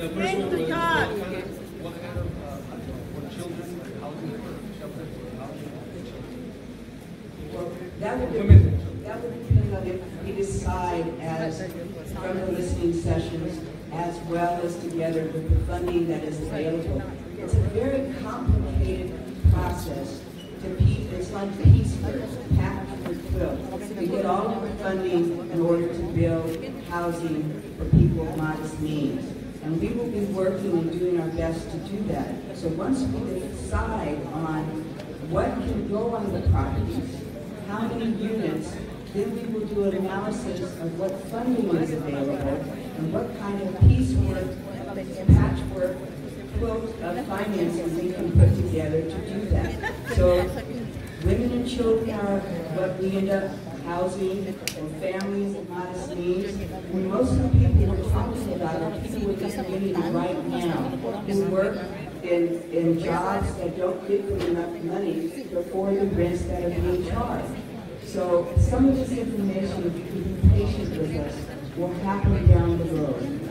Let's bring to God. Well, that would depend on if we decide as from the listening sessions as well as together with the funding that is available. It's a very complicated process to it's like piecework, patchwork quilt, to get all of the funding in order to build housing for people of modest means. And we will be working and doing our best to do that. So once we decide on what can go on the properties, how many units, then we will do an analysis of what funding is available and what kind of piecework, patchwork, quilt of financing we can put together to do that. So women and children are what we end up housing, or families of modest needs. And most of the people we're talking about are people in this community right now who work in jobs that don't give them enough money to afford the rents that are being charged. So some of this information, if you can be patient with us, will happen down the road.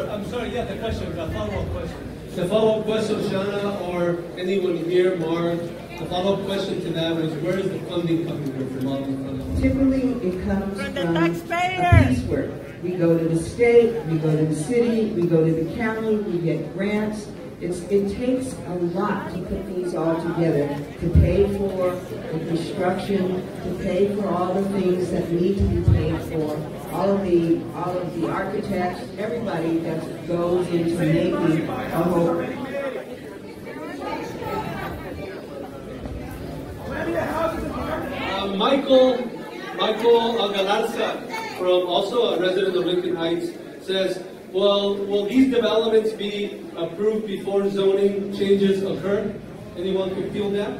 I'm sorry, yeah, the question, the follow-up question. The follow-up question, Shana, or anyone here, Mark, the follow-up question to that was, where is the funding coming from all the funding? Typically, it comes from the taxpayer. Piecework. We go to the state, we go to the city, we go to the county, we get grants. It takes a lot to put these all together, to pay for the construction, to pay for all the things that need to be paid for, all of the architects, everybody that goes into making a whole. Michael Galarza, from also a resident of Lincoln Heights, says, well, will these developments be approved before zoning changes occur? Anyone can feel that?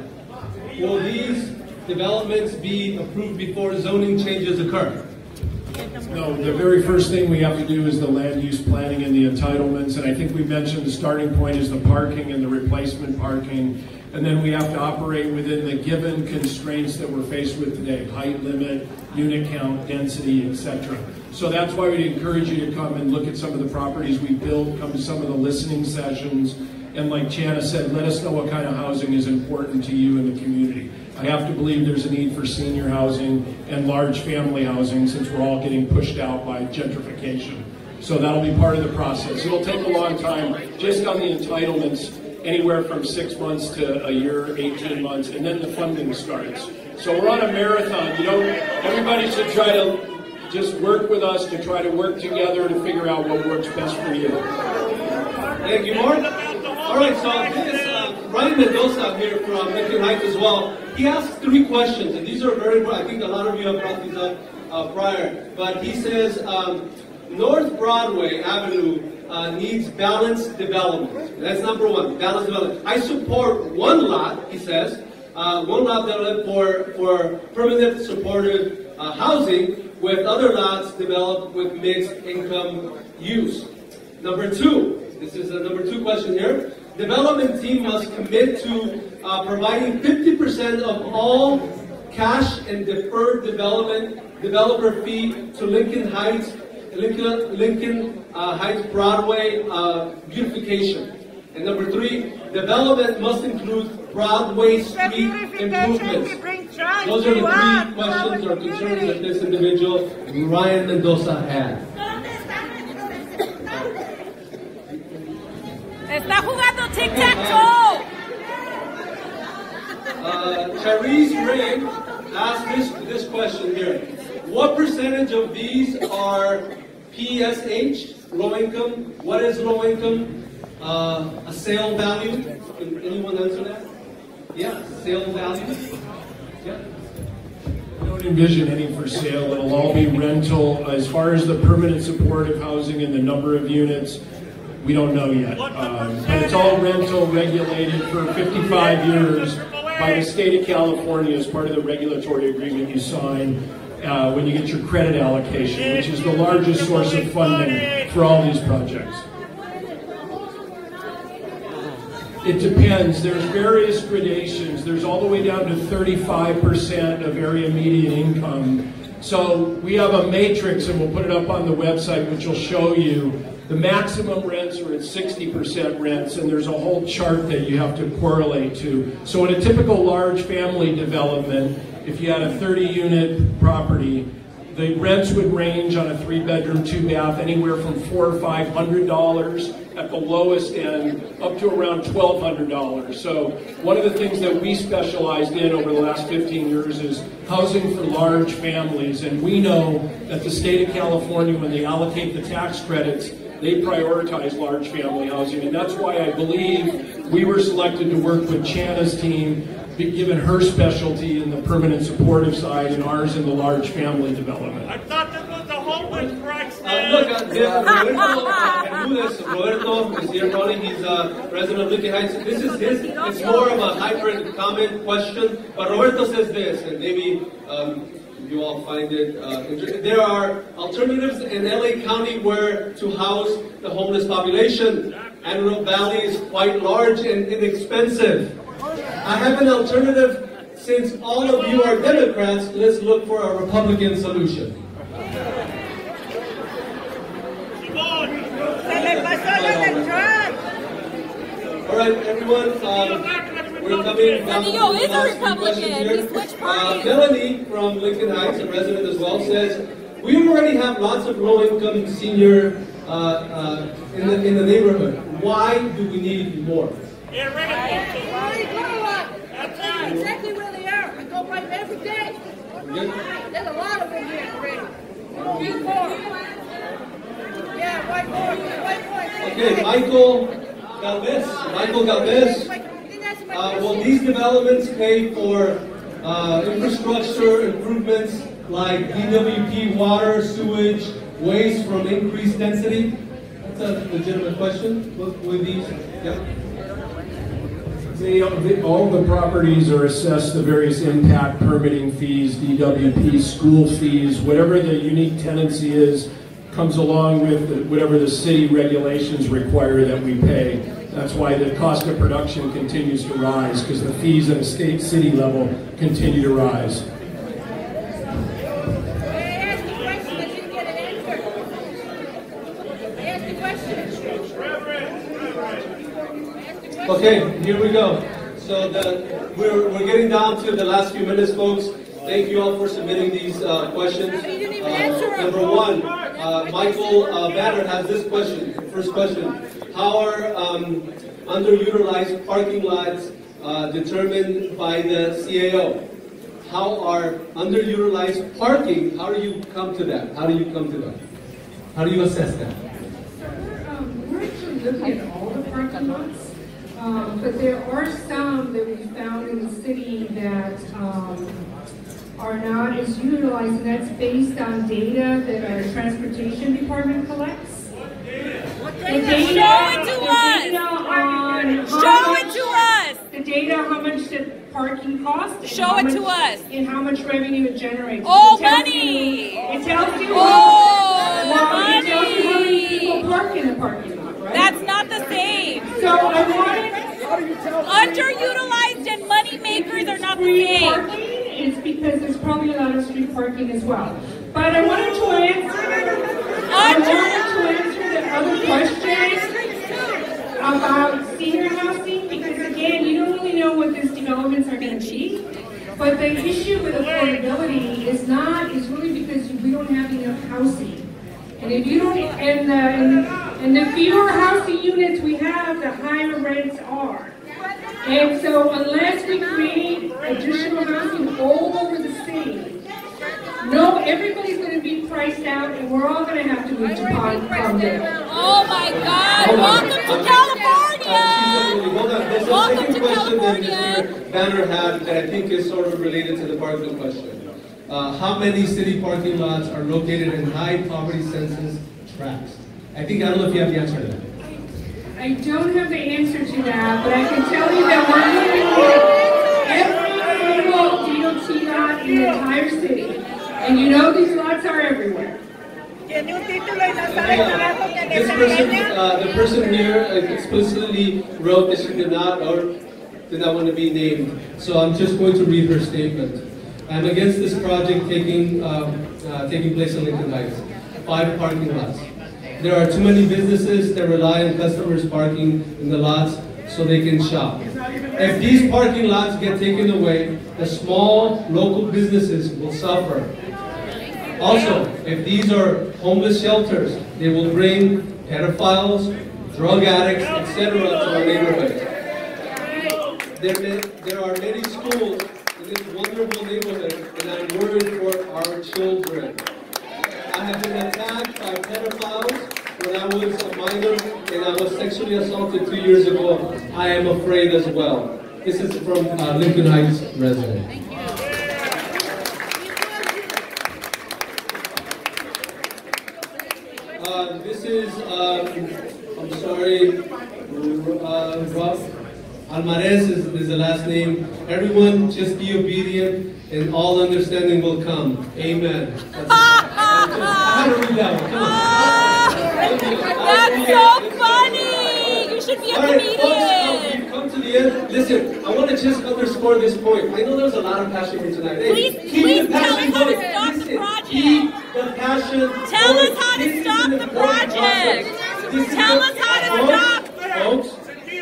Will these developments be approved before zoning changes occur? No, the very first thing we have to do is the land use planning and the entitlements, and I think we mentioned the starting point is the parking and the replacement parking, and then we have to operate within the given constraints that we're faced with today, height limit, unit count, density, etc. So that's why we encourage you to come and look at some of the properties we built, come to some of the listening sessions, and like Chana said, let us know what kind of housing is important to you in the community. I have to believe there's a need for senior housing and large family housing since we're all getting pushed out by gentrification. So that'll be part of the process. It'll take a long time, just on the entitlements, anywhere from 6 months to a year, 18 months, and then the funding starts. So we're on a marathon. You know, everybody should try to just work with us to try to work together to figure out what works best for you. Thank you, Mark. All right, so this is Ryan Mendoza here from Lincoln Heights as well. He asked 3 questions, and these are very, I think a lot of you have brought these up prior, but he says, North Broadway Avenue needs balanced development. That's number 1, balanced development. I support one lot, he says, one lot developed for permanent supportive housing, with other lots developed with mixed income use. Number 2, this is a number 2 question here. Development team must commit to providing 50% of all cash and deferred developer fee to Lincoln Heights Broadway beautification. And number 3, development must include Broadway street improvements. Those are the 3 questions or concerns that this individual, Ryan Mendoza, had. Está jugando tic-tac-toe! Charisse Ray asked this question here. What percentage of these are PSH, low income? What is low income? A sale value? Can anyone answer that? Yeah, sale value? Yeah. We don't envision any for sale. It'll all be rental. As far as the permanent supportive housing and the number of units, we don't know yet. But it's all rental regulated for 55 years by the state of California as part of the regulatory agreement you sign when you get your credit allocation, which is the largest source of funding for all these projects. It depends. There's various gradations. There's all the way down to 35% of area median income. So we have a matrix, and we'll put it up on the website, which will show you The maximum rents are at 60% rents, and there's a whole chart that you have to correlate to. So in a typical large family development, if you had a 30-unit property, the rents would range on a 3-bedroom, 2-bath anywhere from $400 or $500 at the lowest end, up to around $1,200. So one of the things that we specialized in over the last 15 years is housing for large families, and we know that the state of California, when they allocate the tax credits, they prioritize large family housing, and that's why I believe we were selected to work with Chana's team, given her specialty in the permanent supportive side and ours in the large family development. I thought this was the homeless crisis. Look, Roberto is here running. He's resident of Lincoln Heights. This is his, it's more of a hybrid comment question, but Roberto says this, and maybe you all find it interesting. There are alternatives in LA County where to house the homeless population. Antelope Valley is quite large and inexpensive. I have an alternative. Since all of you are Democrats, let's look for a Republican solution. All right, everyone, we're coming down to the last few questions here. Melanie from Lincoln Heights, a resident as well, says, we already have lots of low-income senior in the neighborhood. Why do we need more? That's exactly where they are. I go by every day. There's a lot of them here already. Need more. Yeah, why more? Okay, Michael Galvez. Will these developments pay for infrastructure improvements like DWP, water, sewage, waste from increased density? That's a legitimate question. With these, yeah. All the properties are assessed the various impact permitting fees, DWP, school fees, whatever the unique tenancy is, comes along with whatever the city regulations require that we pay. That's why the cost of production continues to rise, because the fees at a state city level continue to rise. Okay, here we go. So we're getting down to the last few minutes, folks. Thank you all for submitting these questions. Number one, Michael Banner has this question. First question: how are underutilized parking lots determined by the CAO? How are underutilized parking? How do you come to that? How do you come to that? How do you assess that? We're actually looking at all the parking lots. But there are some that we found in the city that are not as utilized, and that's based on data that our transportation department collects. Show it to us! Show it to us! The data, how much the parking costs. Show it to us! And how much revenue it generates. Oh, money! It tells you money! It tells you how many people park in the parking lot, right? That's not the same. So I wanted... Underutilized and money makers are not the same. Parking is because there's probably a lot of street parking as well. But I wanted to answer the other question about senior housing, because again, you don't really know what these developments are going to be. But the issue with affordability is really because we don't have enough housing. And if you don't, and the fewer housing units we have, the higher rents are. And so unless we create additional housing all over the city, everybody's going to be priced out, and we're all going to have to move to Palmdale. Oh my God! Welcome to California! Welcome to California! That Mr. Banner had that I think is sort of related to the parking question. How many city parking lots are located in high poverty census tracts? I don't know if you have the answer to that. I don't have the answer to that, but I can tell you that we're looking at every single DOT lot in the entire city. And you know these lots are everywhere. The person here explicitly wrote that she did not want to be named. So I'm just going to read her statement. I'm against this project taking place in Lincoln Heights. 5 parking lots. there are too many businesses that rely on customers parking in the lots so they can shop. If these parking lots get taken away, the small local businesses will suffer. Also, if these are homeless shelters, they will bring pedophiles, drug addicts, etc. to our neighborhood. There are many schools in this wonderful neighborhood, and I'm worried for our children. I have been attacked by pedophiles when I was a minor and I was sexually assaulted 2 years ago. I am afraid as well. This is from Lincoln Heights resident. This is, I'm sorry, Rob Almarez is the last name. Everyone just be obedient and all understanding will come. Amen. I had to read that one. Come on. That's so funny! You should be a comedian! Folks, we've come to the end. Listen, I want to just underscore this point. I know there's a lot of passion here tonight. Hey, please tell us how to stop the project. Keep the passion. Tell us how to stop the project. Tell us how to stop. Folks,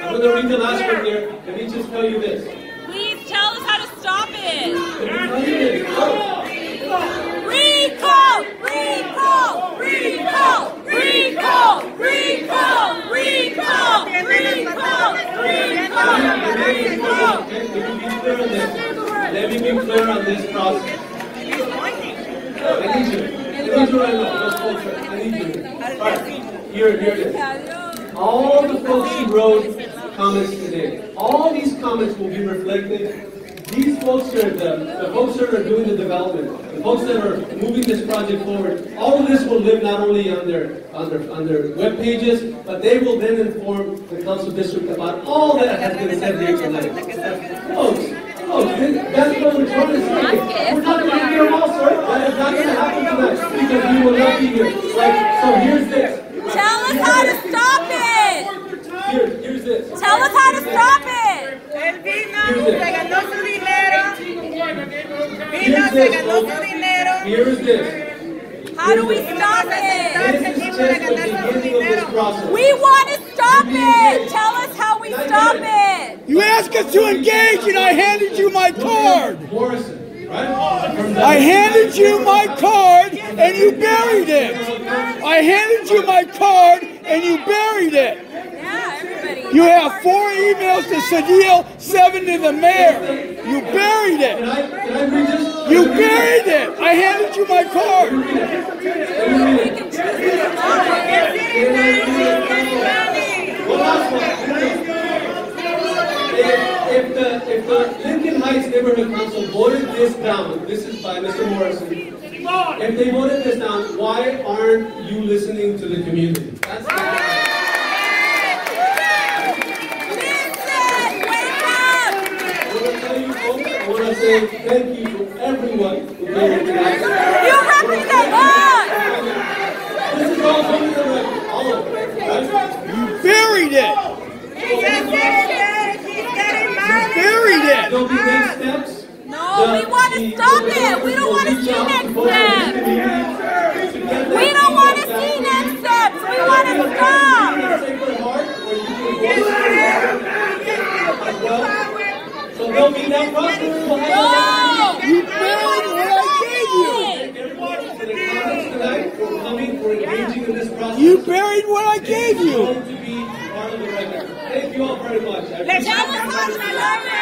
I'm going to read the last one here. Let me just tell you this. Please tell us how to stop it. Let me tell you this. Recall! Recall! Recall! Recall! Recall! Recall! Recall! Recall! Let me be clear on this process. I need you. Let me do it right now. I need you. Alright, here it is. All the folks who wrote comments today, all these comments will be reflected. These folks are the folks that are doing the development, the folks that are moving this project forward. All of this will live not only on their web pages, but they will then inform the council district about all that has been said here tonight. Folks, that's what we're trying to say. We're not going to get them all, sir. That is not going to happen tonight because we will not be here. So here's this. Tell us how to stop it. Here's this. Tell us how to stop it. Él vino, se ganó su dinero. Vino, se ganó su dinero. Here's this. How do we stop it? This is just the beginning of this process. We want to stop it. Tell us how we stop it. You asked us to engage and I handed you my card. I handed you my card and you buried it. I handed you my card and you buried it. You have 4 emails to Cedillo, 7 to the mayor. You buried it. You buried it. I handed you my card. If the Lincoln Heights Neighborhood Council voted this down, this is by Mr. Morrison. If they voted this down, why aren't you listening to the community? That's the I want to say thank you to everyone who came here tonight. You represent us! This is all coming to the record, all of it, right? You buried it! You buried it! There'll be next steps. No, we want to stop it! We don't want to see next steps! We don't want to see next steps! We want to stop! So there'll be that process. No! You buried what I gave you! You buried what I gave you! Thank you all very much. Tell us how to stop it!